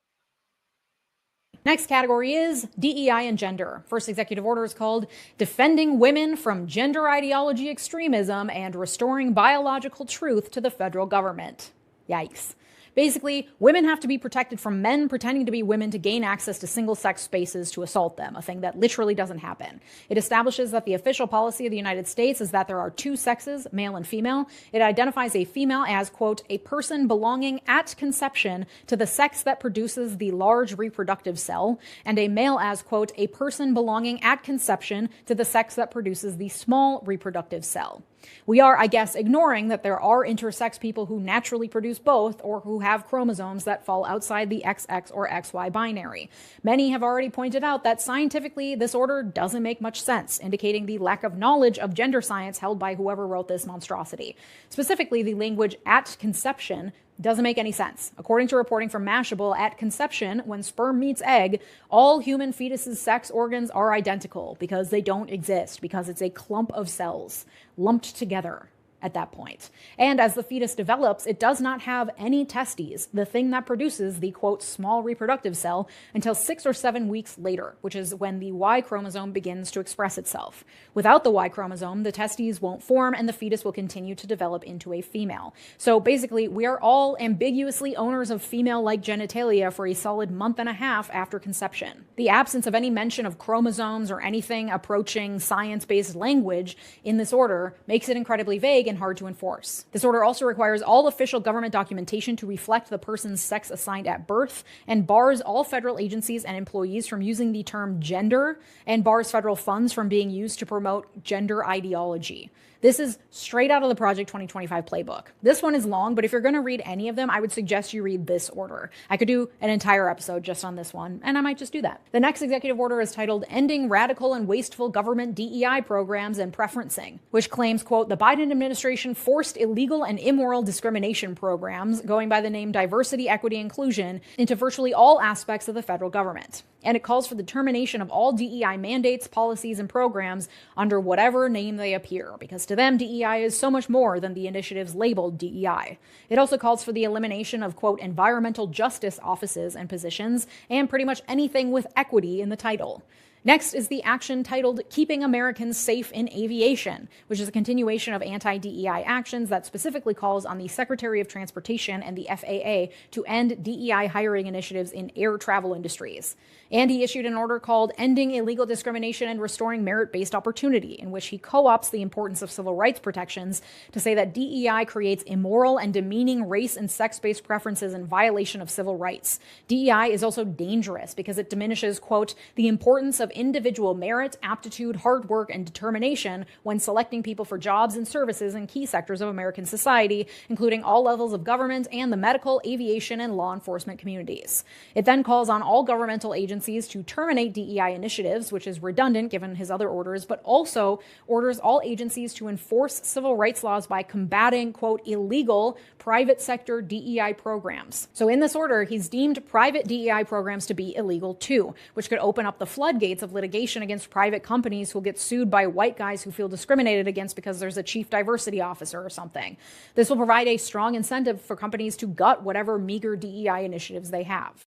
Next category is DEI and gender. First executive order is called Defending Women from Gender Ideology Extremism and Restoring Biological Truth to the Federal Government. Yikes. Basically, women have to be protected from men pretending to be women to gain access to single-sex spaces to assault them, a thing that literally doesn't happen. It establishes that the official policy of the United States is that there are two sexes, male and female. It identifies a female as, quote, a person belonging at conception to the sex that produces the large reproductive cell, and a male as, quote, a person belonging at conception to the sex that produces the small reproductive cell. We are, I guess, ignoring that there are intersex people who naturally produce both or who have chromosomes that fall outside the XX or XY binary. Many have already pointed out that scientifically this order doesn't make much sense, indicating the lack of knowledge of gender science held by whoever wrote this monstrosity. Specifically, the language at conception doesn't make any sense. According to reporting from Mashable, at conception, when sperm meets egg, all human fetuses' sex organs are identical because they don't exist, because it's a clump of cells lumped together at that point. And as the fetus develops, it does not have any testes, the thing that produces the, quote, small reproductive cell, until 6 or 7 weeks later, which is when the Y chromosome begins to express itself. Without the Y chromosome, the testes won't form and the fetus will continue to develop into a female. So basically, we are all ambiguously owners of female-like genitalia for a solid month and a half after conception. The absence of any mention of chromosomes or anything approaching science-based language in this order makes it incredibly vague and hard to enforce. This order also requires all official government documentation to reflect the person's sex assigned at birth and bars all federal agencies and employees from using the term gender and bars federal funds from being used to promote gender ideology. This is straight out of the Project 2025 playbook. This one is long, but if you're going to read any of them, I would suggest you read this order. I could do an entire episode just on this one, and I might just do that. The next executive order is titled Ending Radical and Wasteful Government DEI Programs and Preferencing, which claims, quote, the Biden administration forced illegal and immoral discrimination programs going by the name diversity, equity, inclusion into virtually all aspects of the federal government. And it calls for the termination of all DEI mandates, policies, and programs under whatever name they appear, because to them, DEI is so much more than the initiatives labeled DEI. It also calls for the elimination of, quote, environmental justice offices and positions, and pretty much anything with equity in the title. Next is the action titled Keeping Americans Safe in Aviation, which is a continuation of anti-DEI actions that specifically calls on the Secretary of Transportation and the FAA to end DEI hiring initiatives in air travel industries. And he issued an order called Ending Illegal Discrimination and Restoring Merit-Based Opportunity, in which he co-opts the importance of civil rights protections to say that DEI creates immoral and demeaning race and sex-based preferences in violation of civil rights. DEI is also dangerous because it diminishes, quote, the importance of individual merit, aptitude, hard work, and determination when selecting people for jobs and services in key sectors of American society, including all levels of government and the medical, aviation, and law enforcement communities. It then calls on all governmental agencies to terminate DEI initiatives, which is redundant given his other orders, but also orders all agencies to enforce civil rights laws by combating, quote, illegal private sector DEI programs. So in this order, he's deemed private DEI programs to be illegal too, which could open up the floodgates of litigation against private companies who will get sued by white guys who feel discriminated against because there's a chief diversity officer or something. This will provide a strong incentive for companies to gut whatever meager DEI initiatives they have.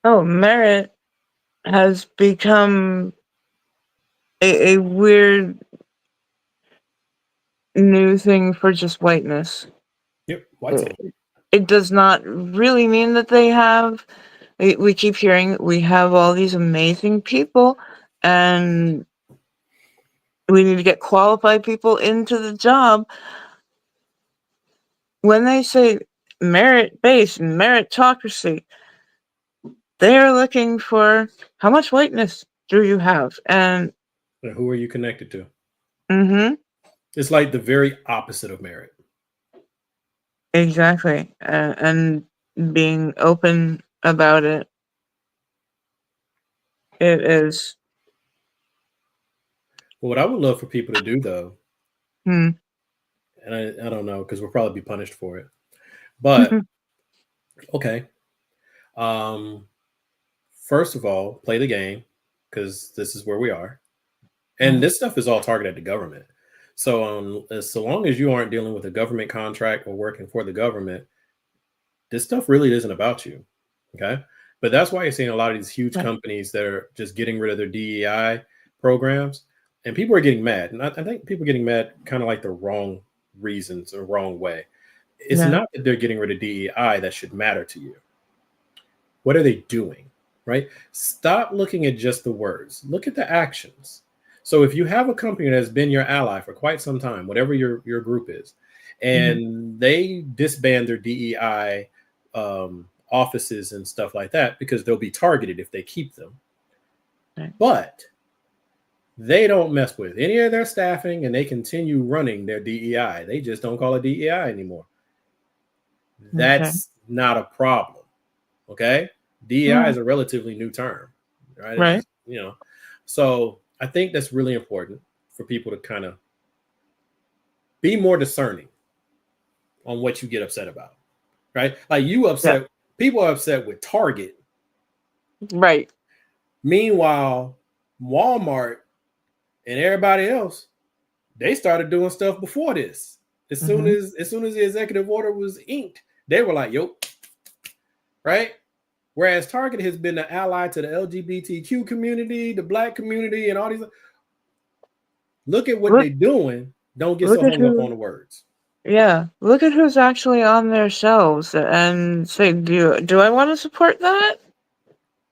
Oh, merit has become a weird new thing for just whiteness. Yep, white side. It does not really mean that they have. We keep hearing we have all these amazing people, and we need to get qualified people into the job. When they say merit-based and meritocracy, they are looking for how much whiteness do you have, and Who are you connected to? mm-hmm. It's like the very opposite of merit. Exactly, and being open about it. It is. Well, what I would love for people to do, though, Hmm. and I don't know, because we'll probably be punished for it, but okay. First of all, play the game, because this is where we are. And this stuff is all targeted at the government. So so long as you aren't dealing with a government contract or working for the government, this stuff really isn't about you. Okay. But that's why you're seeing a lot of these huge companies that are just getting rid of their DEI programs. And people are getting mad. And I think people are getting mad kind of like the wrong reasons or wrong way. It's not that they're getting rid of DEI that should matter to you. What are they doing? Right? Stop looking at just the words. Look at the actions. So if you have a company that's been your ally for quite some time, whatever your group is, and they disband their DEI offices and stuff like that, because they'll be targeted if they keep them. But they don't mess with any of their staffing and they continue running their DEI. They just don't call it DEI anymore. That's not a problem. Okay. DEI is a relatively new term, right? Right. So I think that's really important for people to kind of be more discerning on what you get upset about, right? Like you upset, people are upset with Target. Right. Meanwhile, Walmart and everybody else, they started doing stuff before this. As soon as the executive order was inked, they were like, yo, right? Whereas Target has been an ally to the LGBTQ community, the Black community, and all these. Look at what they're doing. Don't get so hung up on the words. Yeah, look at who's actually on their shelves and say, do I want to support that?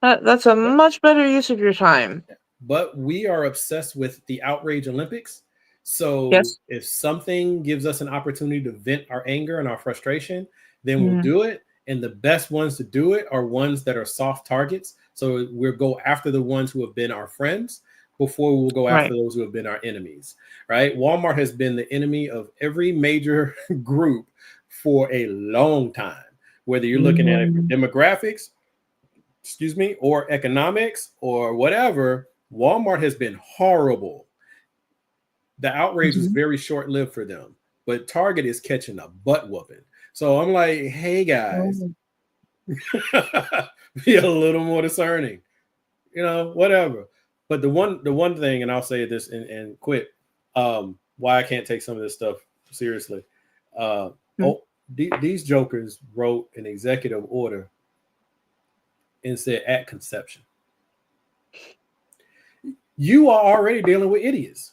That's a much better use of your time. But we are obsessed with the outrage Olympics. So if something gives us an opportunity to vent our anger and our frustration, then we'll do it. And the best ones to do it are ones that are soft targets. So we'll go after the ones who have been our friends before we'll go after those who have been our enemies, right? Walmart has been the enemy of every major group for a long time, whether you're looking at it for demographics, or economics or whatever. Walmart has been horrible. The outrage was very short-lived for them, but Target is catching a butt whooping. So I'm like, hey guys, be a little more discerning, whatever. But the one thing, and I'll say this and quit, why I can't take some of this stuff seriously. These jokers wrote an executive order and said at conception. You are already dealing with idiots,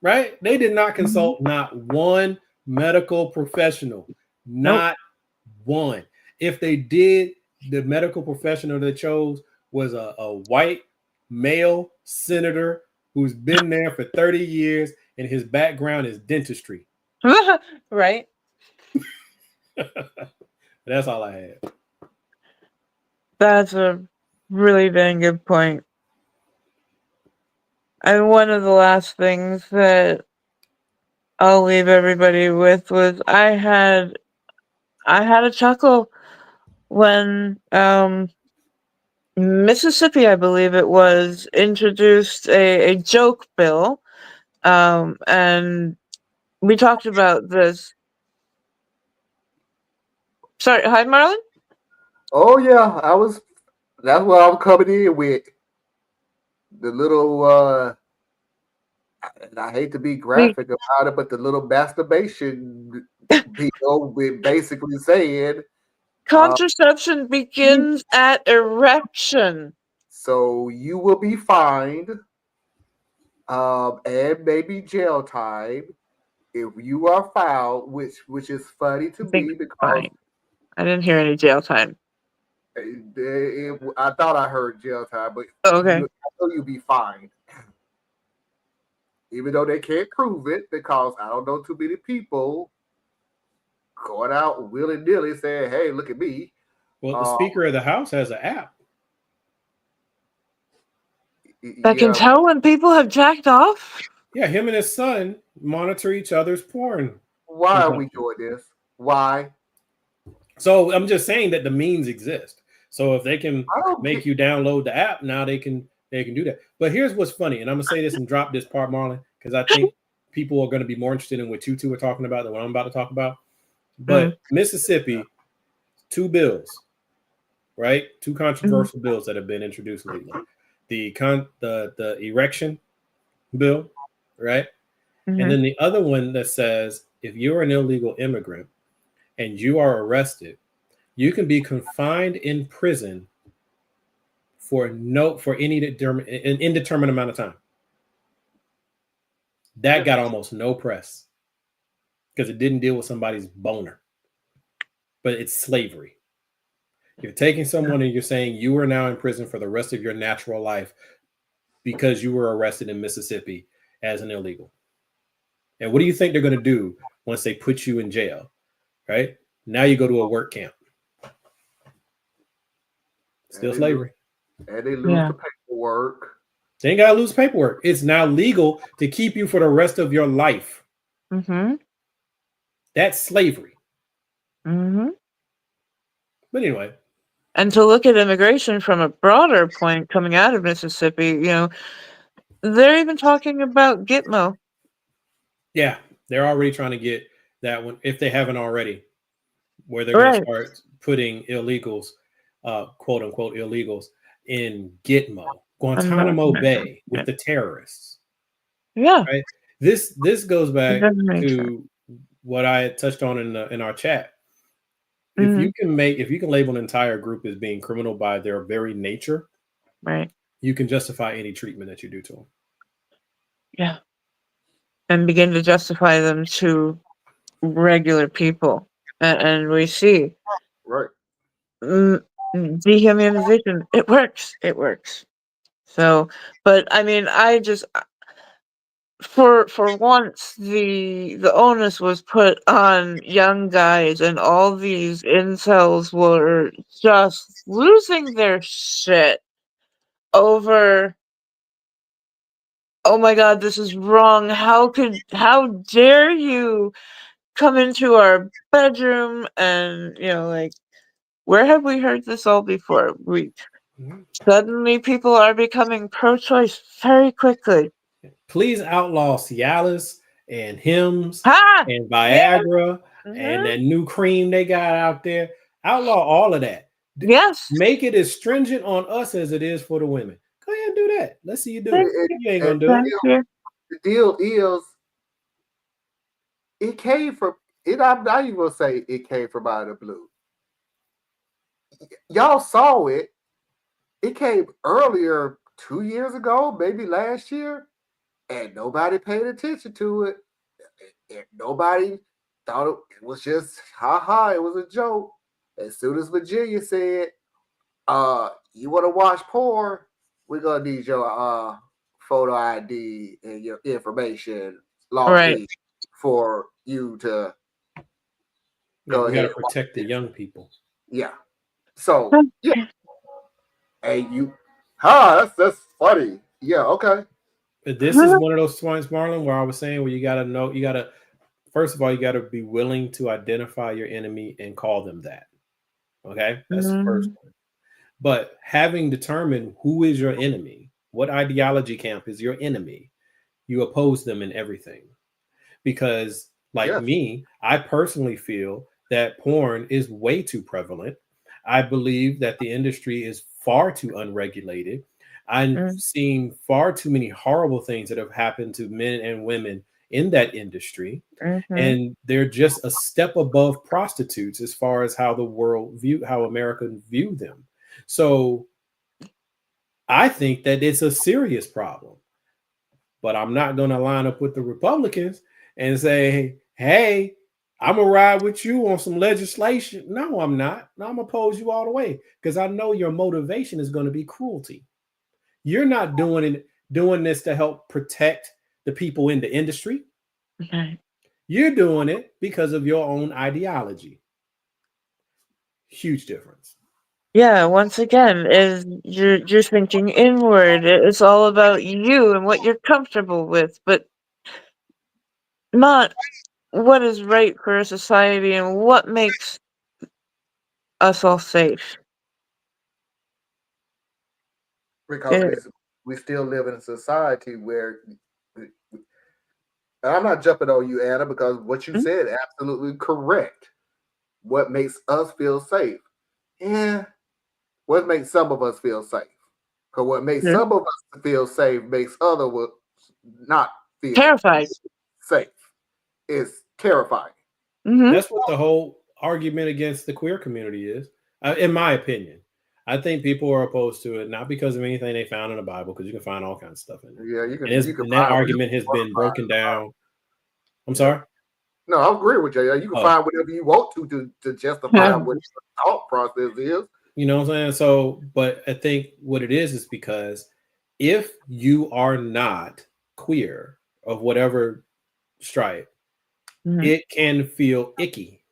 right? They did not consult not one medical professional, not one. If they did, the medical professional they chose was a white male senator who's been there for 30 years and his background is dentistry. Right. That's all I had. That's a really dang good point. And one of the last things that I'll leave everybody with was I had a chuckle when Mississippi, I believe it was, introduced a joke bill, and we talked about this. Sorry, hi, Marlon. Oh yeah, that's what I was coming in with. The little and I hate to be The graphic about it, but the little masturbation bill with basically saying, uh, contraception begins at erection. so you will be fined, and maybe jail time if you are found, which is funny to I think me because fine. I didn't hear any jail time. I thought I heard jail time, but Okay. I know you'll be fined, even though they can't prove it because I don't know too many people going out willy nilly saying, "Hey, look at me." Well, the Uh, Speaker of the House has an app. That can yeah, tell when people have jacked off? Yeah, him and his son monitor each other's porn why are we consumption. doing this? Why? So I'm just saying that the means exist. So if they can I don't make get. you download the app, now they can do that. But here's what's funny, and I'm gonna say this and drop this part, Marlon, because I think people are going to be more interested in what you two are talking about than what I'm about to talk about. But Mm, Mississippi, 2 bills, right? 2 mm, controversial bills that have been introduced lately. The erection bill, right? And mhm. then the other one that says if you're an illegal immigrant and you are arrested, you can be confined in prison for any an indeterminate amount of time. That got almost no press because it didn't deal with somebody's boner, but it's slavery. You're taking someone and you're saying you are now in prison for the rest of your natural life because you were arrested in Mississippi as an illegal. And what do you think they're going to do once they put you in jail? Right? Now you go to a work camp. And Still slavery. they lose Yeah. the paperwork. They ain't got to lose paperwork. It's now legal to keep you for the rest of your life. Mhm. That's slavery. Mhm. But anyway, And to look at immigration from a broader point coming out of Mississippi, they're even talking about Gitmo. yeah, they're already trying to get that one, if they haven't already, where they're going to Right. start putting illegals, quote unquote illegals, in Gitmo, Guantanamo Bay with the terrorists. Yeah. Right. This goes It back doesn't make sense. to what I had touched on in our chat. If Mhm. you can label an entire group as being criminal by their very nature, Right. you can justify any treatment that you do to them. Yeah. And begin to justify them to regular people. And we see Right. mm, dehumanization. It works. It works. So, but I mean, I just for once the onus was put on young guys, and all these incels were just losing their shit over. Oh my god, this is wrong. How dare you come into our bedroom and, like, where have we heard this all before? Suddenly people are becoming pro-choice very quickly. Please outlaw Cialis and Hims Ha! and Yeah. Viagra and Mhm. that new cream they got out there. Outlaw all of that. Yes. Make it as stringent on us as it is for the women. Go ahead and do that. Let's see you do it. Thank You ain't And gonna do it. thank you. the deal is, it came from it. I'm not even gonna say it came from out of the blue. Y'all saw it. It came earlier, 2 years ago, maybe last year, and nobody paid attention to it. And nobody thought it was just ha. It was a joke. As soon as Virginia said, you want to watch porn, we're gonna need your photo ID and your information logged Right. in for you to Yeah, go we got ahead to and watch protect the this. young people. Yeah. So yeah, Hey, that's funny. Yeah, okay. But this is one of those points, Marlon, where I was saying where you gotta know, you gotta first of all, you gotta be willing to identify your enemy and call them that. Okay, that's the first Mhm. one. But having determined who is your enemy, what ideology camp is your enemy, you oppose them in everything. Because, like Yes. me, I personally feel that porn is way too prevalent. I believe that the industry is far too unregulated. I've Mm, seen far too many horrible things that have happened to men and women in that industry. mhm. And they're just a step above prostitutes as far as how the world view, how Americans view them. So I think that it's a serious problem, but I'm not going to line up with the Republicans and say, hey, I'm going to ride with you on some legislation. No, I'm not. No, I'm going to oppose you all the way because I know your motivation is going to be cruelty. You're not doing this to help protect the people in the industry. Okay. You're doing it because of your own ideology. Huge difference. Yeah, once again, is you're thinking inward. It's all about you and what you're comfortable with, but not what is right for a society and what makes us all safe. Because Yeah. we still live in a society where, and I'm not jumping on you, Anna, because what you Mm, said absolutely correct. What makes us feel safe? Yeah. What makes some of us feel safe? Because what makes yeah. some of us feel safe makes others not feel Terrified. safe. It's terrifying. Mhm. That's what the whole argument against the queer community is, in my opinion. I think people are opposed to it not because of anything they found in the Bible, because you can find all kinds of stuff in there, Yeah, and, you can and that find whatever argument you has want been to find. broken down. I'm Yeah. sorry. No, I agree with you. Yeah, you can Oh, find whatever you want to justify Yeah. what your thought process is. you know what I'm saying? So, but I think what it is because if you are not queer of whatever stripe, Mhm. it can feel icky,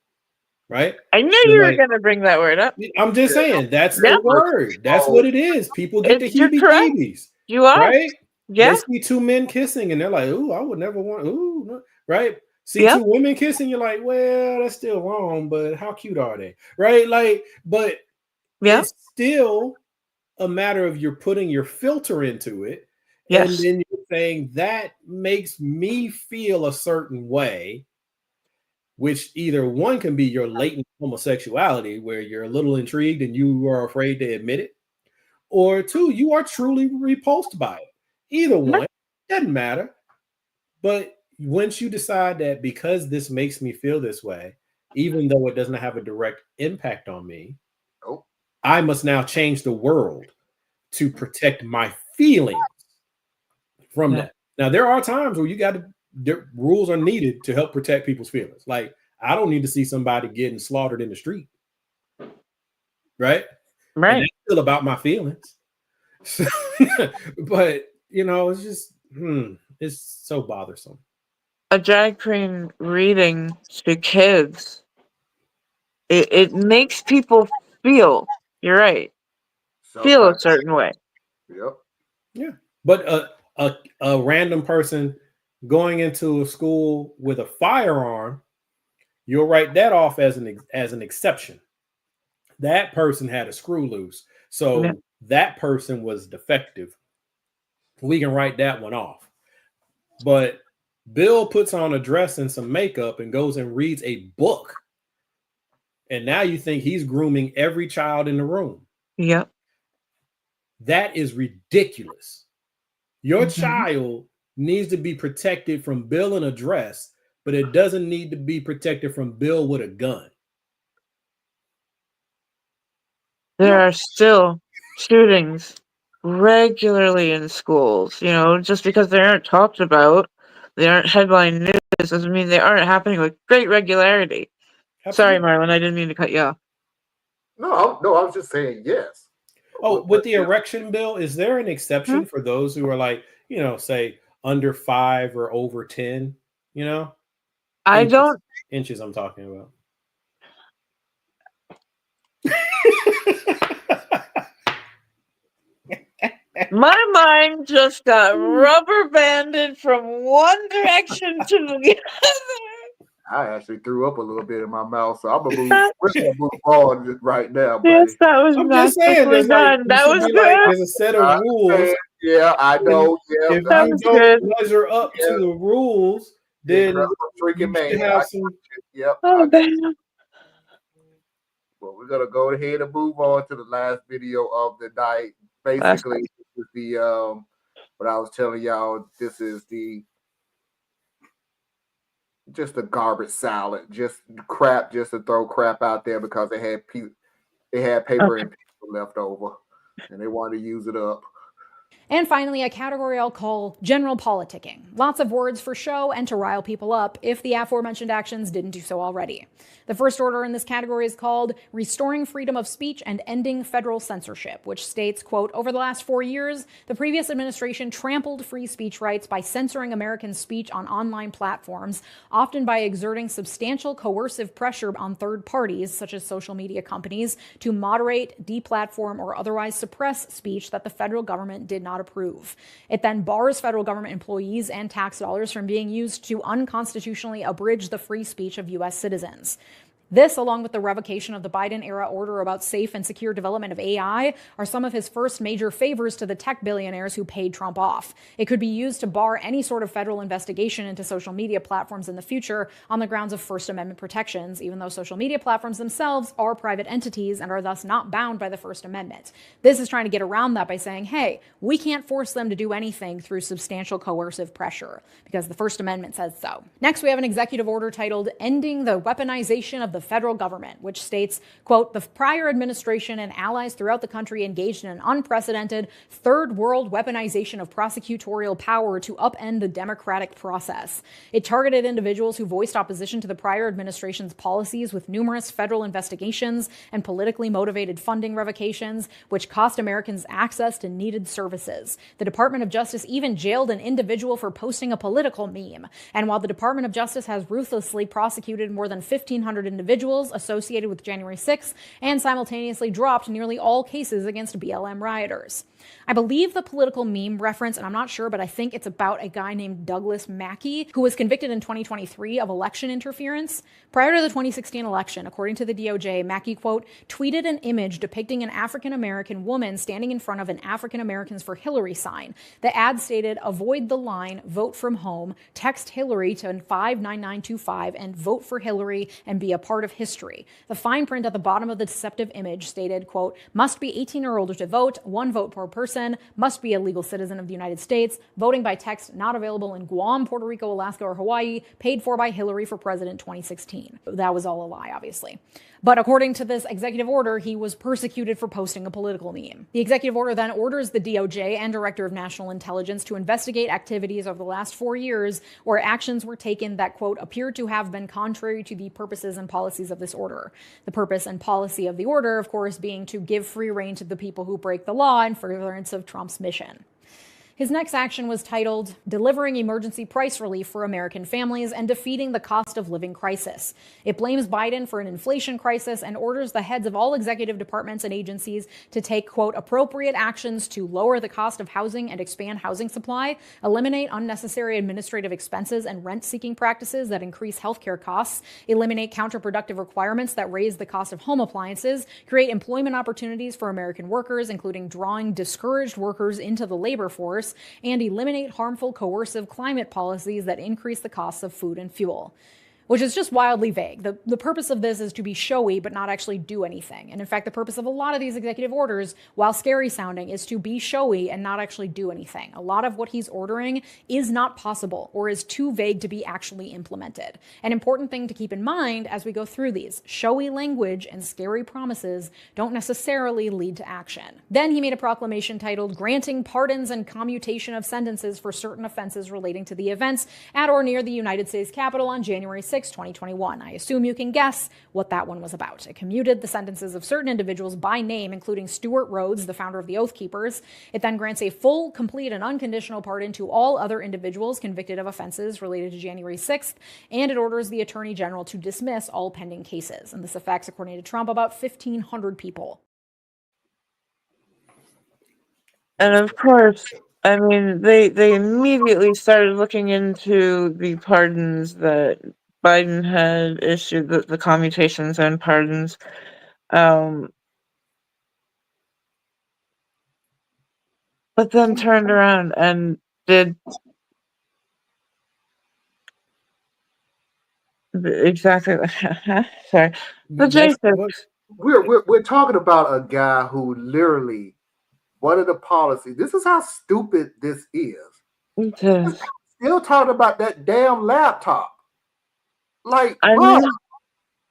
right? I knew So you were like, gonna bring that word up. I'm just Yeah, saying that's Yeah, the word. That's oh, what it is. People get the you're correct. heebie-jeebies, You are. right? They Yeah. see two men kissing and they're like, "Ooh, I would never want." Ooh, no. Right? See Yep. two women kissing, you're like, "Well, that's still wrong, but how cute are they?" Right? Like, but Yep. it's still a matter of you're putting your filter into it, and Yes. then you're saying that makes me feel a certain way, which either one can be your latent homosexuality, where you're a little intrigued and you are afraid to admit it, or two, you are truly repulsed by it. Either Yeah. one, doesn't matter. But once you decide that because this makes me feel this way, even though it doesn't have a direct impact on me, oh, I must now change the world to protect my feelings from Yeah. that. Now, there are times where you got to, rules are needed to help protect people's feelings. Like, I don't need to see somebody getting slaughtered in the street, right? And Right. that's still about my feelings. So, but it's just it's so bothersome. A drag queen reading to kids. It makes people feel. You're right. some Feel a type. certain way. Yep. Yeah, but a random person going into a school with a firearm, you'll write that off as an exception. That person had a screw loose, Yeah. so that person was defective. We can write that one off. But Bill puts on a dress and some makeup and goes and reads a book, and now you think he's grooming every child in the room. Yep. That is ridiculous. Your Mhm. child needs to be protected from Bill in a dress, but it doesn't need to be protected from Bill with a gun. There No, are still shootings regularly in schools. Just because they aren't talked about, they aren't headline news, doesn't mean they aren't happening with great regularity. Sorry, absolutely. Marlon, I didn't mean to cut you off. No, I was just saying yes. Oh, with But the erection bill, is there an Hmm? exception for those who are like, say under 5 or over 10, I inches, don't. inches I'm talking about. My mind just got rubber banded from one direction to the other. I actually threw up a little bit in my mouth, so I'm gonna move. That, We're gonna move on just right now, yes, buddy. that was I'm just saying, masterfully there's like done. you That should was be like good. there's a set of I rules. understand. Yeah, I know. Yeah, If That you was don't good. measure up to the rules, the then incredible freaking you should man. have some. Yep, I Oh, got. damn. Well, we're gonna go ahead and move on to the last video of the night. Last Basically, this is the what I was telling y'all. This is the just a garbage salad, just crap, just to throw crap out there because they had paper Okay. and pencil left over, and they wanted to use it up. And finally, a category I'll call general politicking. Lots of words for show and to rile people up if the aforementioned actions didn't do so already. The first order in this category is called Restoring Freedom of Speech and Ending Federal Censorship, which states, quote, over the last 4 years, the previous administration trampled free speech rights by censoring American speech on online platforms, often by exerting substantial coercive pressure on third parties, such as social media companies, to moderate, deplatform, or otherwise suppress speech that the federal government did not approve. It then bars federal government employees and tax dollars from being used to unconstitutionally abridge the free speech of U.S. citizens. This, along with the revocation of the Biden-era order about safe and secure development of AI, are some of his first major favors to the tech billionaires who paid Trump off. It could be used to bar any sort of federal investigation into social media platforms in the future on the grounds of First Amendment protections, even though social media platforms themselves are private entities and are thus not bound by the First Amendment. This is trying to get around that by saying, hey, we can't force them to do anything through substantial coercive pressure, because the First Amendment says so. Next, we have an executive order titled Ending the Weaponization of the Federal Government, which states, quote, the prior administration and allies throughout the country engaged in an unprecedented third world weaponization of prosecutorial power to upend the democratic process. It targeted individuals who voiced opposition to the prior administration's policies with numerous federal investigations and politically motivated funding revocations, which cost Americans access to needed services. The Department of Justice even jailed an individual for posting a political meme. And while the Department of Justice has ruthlessly prosecuted more than 1,500 individuals associated with January 6th and simultaneously dropped nearly all cases against BLM rioters. I believe the political meme reference, and I'm not sure, but I think it's about a guy named Douglas Mackey, who was convicted in 2023 of election interference. Prior to the 2016 election, according to the DOJ, Mackey, quote, tweeted an image depicting an African-American woman standing in front of an African Americans for Hillary sign. The ad stated, avoid the line, vote from home, text Hillary to 59925 and vote for Hillary and be a part of history. The fine print at the bottom of the deceptive image stated, quote, must be 18 or older to vote, 1 vote per person, must be a legal citizen of the United States, voting by text not available in Guam, Puerto Rico, Alaska, or Hawaii, paid for by Hillary for president 2016. That was all a lie, obviously. But according to this executive order, he was persecuted for posting a political meme. The executive order then orders the DOJ and Director of National Intelligence to investigate activities over the last 4 years where actions were taken that, quote, appeared to have been contrary to the purposes and policies of this order. The purpose and policy of the order, of course, being to give free rein to the people who break the law in furtherance of Trump's mission. His next action was titled Delivering Emergency Price Relief for American Families and Defeating the Cost of Living Crisis. It blames Biden for an inflation crisis and orders the heads of all executive departments and agencies to take, quote, appropriate actions to lower the cost of housing and expand housing supply, eliminate unnecessary administrative expenses and rent-seeking practices that increase healthcare costs, eliminate counterproductive requirements that raise the cost of home appliances, create employment opportunities for American workers, including drawing discouraged workers into the labor force, and eliminate harmful coercive climate policies that increase the costs of food and fuel. Which is just wildly vague. The purpose of this is to be showy but not actually do anything. And in fact, the purpose of a lot of these executive orders, while scary sounding, is to be showy and not actually do anything. A lot of what he's ordering is not possible or is too vague to be actually implemented. An important thing to keep in mind as we go through these, showy language and scary promises don't necessarily lead to action. Then he made a proclamation titled Granting Pardons and Commutation of Sentences for Certain Offenses Relating to the Events at or near the United States Capitol on January 6, 2021. I assume you can guess what that one was about. It commuted the sentences of certain individuals by name, including Stuart Rhodes, the founder of the Oath Keepers. It then grants a full, complete, and unconditional pardon to all other individuals convicted of offenses related to January 6th, and it orders the Attorney General to dismiss all pending cases. And this affects, according to Trump, about 1,500 people. And of course, I mean, they immediately started looking into the pardons that Biden had issued, the commutations and pardons. But then turned around and did exactly. Sorry, the That's what J6. We're talking about a guy who literally one of the policies. This is how stupid this is. It is. Still talking about that damn laptop. Like, I bro, mean,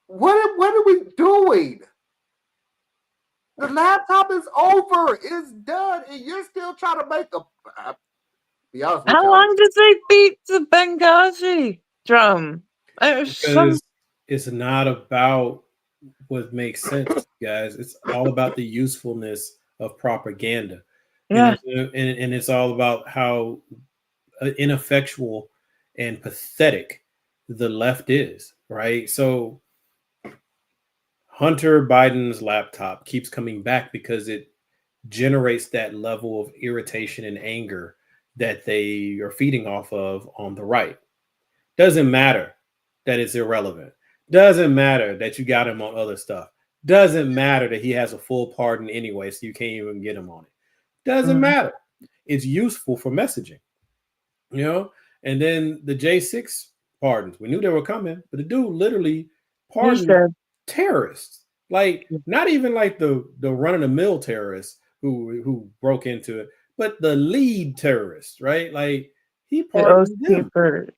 what are we doing? The laptop is over. It's done, and you're still trying to make a. Be honest with how y'all. long did they beat the Benghazi drum? Some, because it's not about what makes sense, guys. It's all about the usefulness of propaganda. yeah, And it's all about how ineffectual and pathetic the left is, right? So Hunter Biden's laptop keeps coming back because it generates that level of irritation and anger that they are feeding off of on the right. Doesn't matter that it's irrelevant. Doesn't matter that you got him on other stuff. Doesn't matter that he has a full pardon anyway, so you can't even get him on it. Doesn't matter. It's useful for messaging, you know? And then the J6 pardons. We knew they were coming, but the dude literally he pardoned said, terrorists. Like not even like the run-of-the-mill terrorists who broke into it, but the lead terrorists, right? Like he the pardoned them. keeper.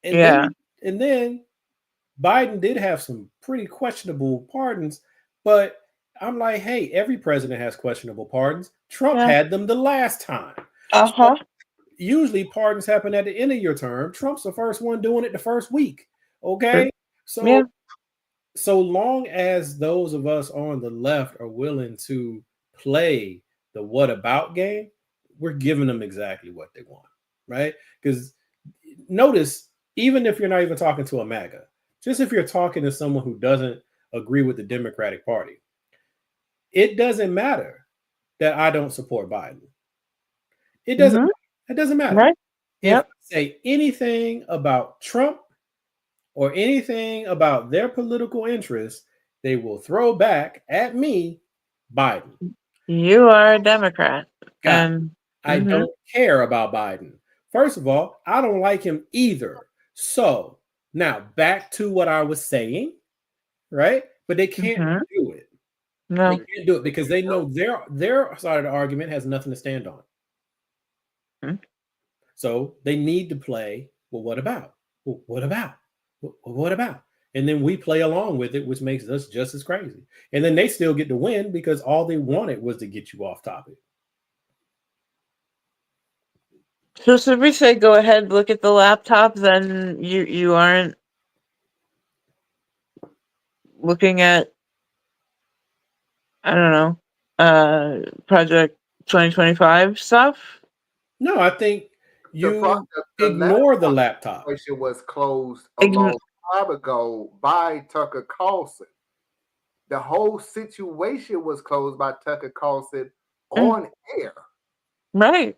And Yeah, then Biden did have some pretty questionable pardons, but I'm like, hey, every president has questionable pardons. Trump yeah, had them the last time. So uh-huh, usually pardons happen at the end of your term. Trump's the first one doing it the first week. true. Okay. Yeah, So long as those of us on the left are willing to play the what about game, we're giving them exactly what they want, right? Because notice, even if you're not even talking to a MAGA, just if you're talking to someone who doesn't agree with the Democratic Party, it doesn't matter that I don't support Biden. It doesn't. mm-hmm, It doesn't matter right, if I yep, say anything about Trump or anything about their political interests. They will throw back at me Biden. you are a Democrat, God, and I don't care about Biden. First of all, I don't like him either. So now back to what I was saying, right? But they can't do it. They no, can't do it because they know their side of the argument has nothing to stand on. Mhm. So they need to play, well, what about? Well, what about? Well, what about? And then we play along with it, which makes us just as crazy. And then they still get to win because all they wanted was to get you off topic. So should we say go ahead, look at the laptop, then you aren't looking at, I don't know, Project 2025 stuff? No, I think you The ignore the laptop. situation was closed a long time ago by Tucker Carlson. The whole situation was closed by Tucker Carlson on air. Right.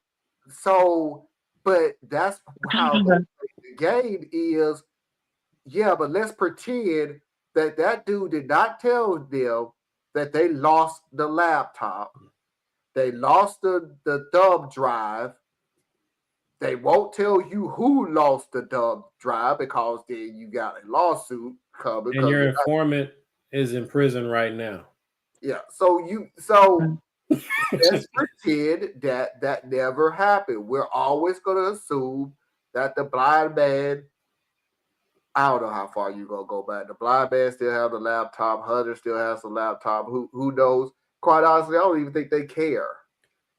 So, but that's how they play the game is, yeah, but let's pretend that that dude did not tell them that they lost the laptop. They lost the thumb drive. They won't tell you who lost the thumb drive because then you got a lawsuit coming. And your informant is in prison right now. Yeah. So let's pretend that that never happened. We're always going to assume that the blind man, I don't know how far you're going to go back. The blind man still has the laptop. Hunter still has the laptop. Who knows? Quite honestly, I don't even think they care.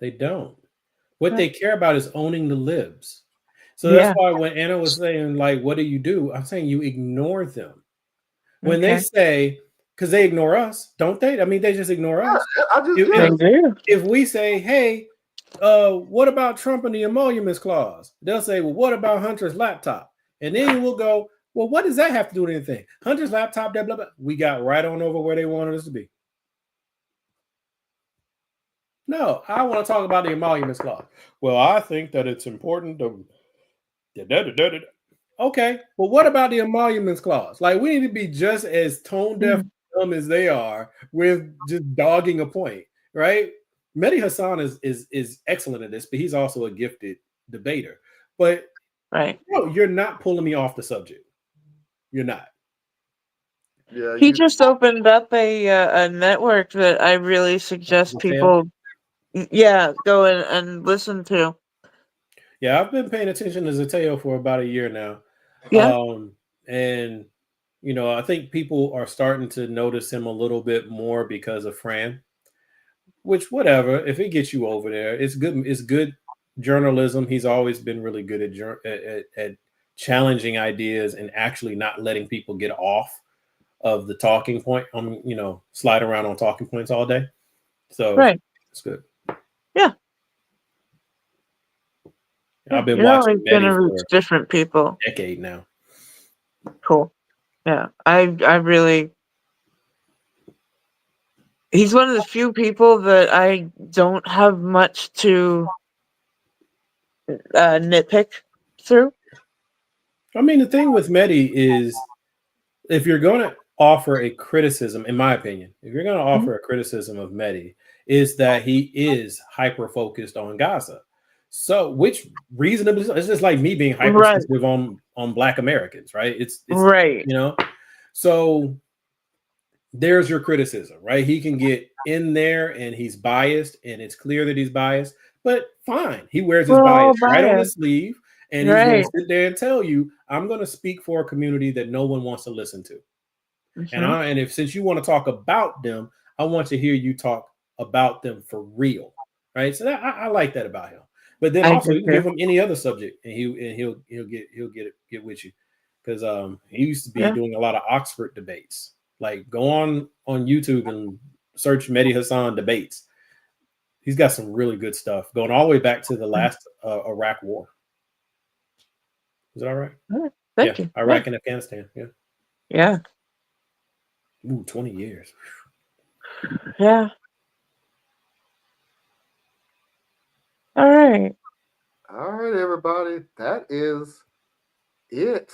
They don't. What they care about is owning the libs. So that's why when Anna was saying, like, what do? I'm saying you ignore them. When they say, because they ignore us, don't they? I mean, they just ignore us. If we say, hey, what about Trump and the emoluments clause? They'll say, well, what about Hunter's laptop? And then we'll go, well, what does that have to do with anything? Hunter's laptop, blah, blah, blah. We got right on over where they wanted us to be. No, I want to talk about the emoluments clause. Well, I think that it's important to. Okay, well, what about the emoluments clause? Like, we need to be just as tone deaf and dumb as they are with just dogging a point, right? Mehdi Hassan is excellent at this, but he's also a gifted debater. But Right. no, you're not pulling me off the subject. You're not. Yeah, He just opened up a network that I really suggest people, go and listen to. Yeah, I've been paying attention to Zateo for about a year now. Yeah. And I think people are starting to notice him a little bit more because of Fran. Which, whatever, if it gets you over there, it's good. It's good journalism. He's always been really good at challenging ideas and actually not letting people get off of the talking point. Slide around on talking points all day. So Right. it's good. Yeah. I've been You're always watching gonna Mehdi reach for different people. a decade now. Cool. Yeah. I really. He's one of the few people that I don't have much to nitpick through. I mean, the thing with Mehdi is, if you're going to offer a criticism, in my opinion, if you're going to offer a criticism of Mehdi, is that he is hyper focused on Gaza. So, which reasonably, it's just like me being hypersensitive on Black Americans, right? It's right. So there's your criticism, right? He can get in there and he's biased, and it's clear that he's biased, but fine. He wears his bias right on his sleeve, and he's going to sit there and tell you, I'm going to speak for a community that no one wants to listen to. And since you want to talk about them, I want to hear you talk about them for real, right? So I like that about him. But then also you can give him any other subject, and he'll get with you, because he used to be doing a lot of Oxford debates. Like, go on YouTube and search Mehdi Hassan debates. He's got some really good stuff going all the way back to the last Iraq War. Is that all right? Thank you. Iraq and Afghanistan. Yeah. Yeah. Ooh, 20 years. Yeah. All right. All right, everybody. That is it.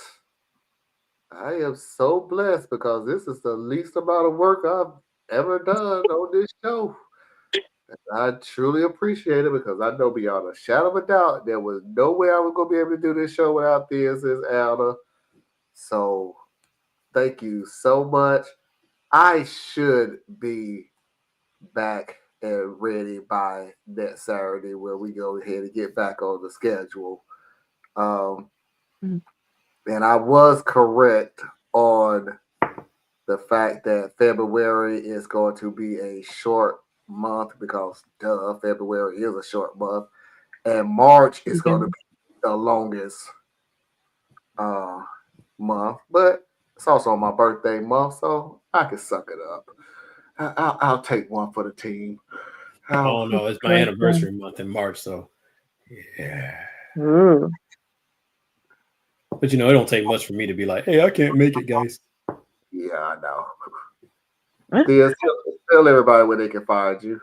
I am so blessed because this is the least amount of work I've ever done on this show. I truly appreciate it, because I know beyond a shadow of a doubt there was no way I was going to be able to do this show without this, Anna. So thank you so much. I should be back and ready by next Saturday, where we go ahead and get back on the schedule. And I was correct on the fact that February is going to be a short month, because February is a short month, and March is going to be the longest month. But it's also my birthday month, so I can suck it up. I'll take one for the team. Oh no, it's my anniversary month in March, so yeah. Ooh. But it don't take much for me to be like, hey, I can't make it, guys. Yeah, I know. Tell everybody where they can find you.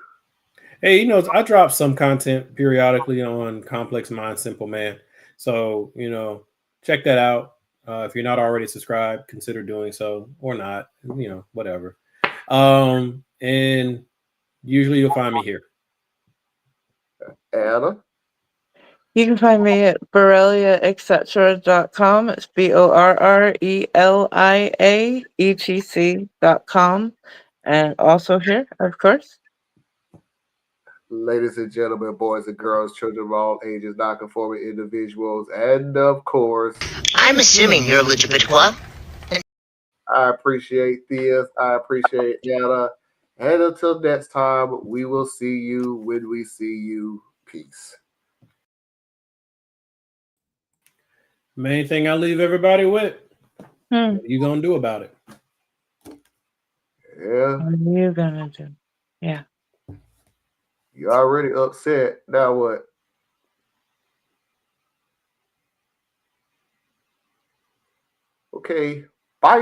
Hey, I drop some content periodically on Complex Mind, Simple Man. So, check that out. If you're not already subscribed, consider doing so, or not, whatever. And usually you'll find me here. Anna? You can find me at borreliaetc.com. It's BORRELIAETC.com. And also here, of course. Ladies and gentlemen, boys and girls, children of all ages, non-conforming individuals, and of course, I'm assuming you're legitimate club. I appreciate this. I appreciate Anna. And until next time, we will see you when we see you. Peace. Main thing I leave everybody with, what are you going to do about it? Yeah. What are you going to do? Yeah. You're already upset. Now what? Okay. Bye.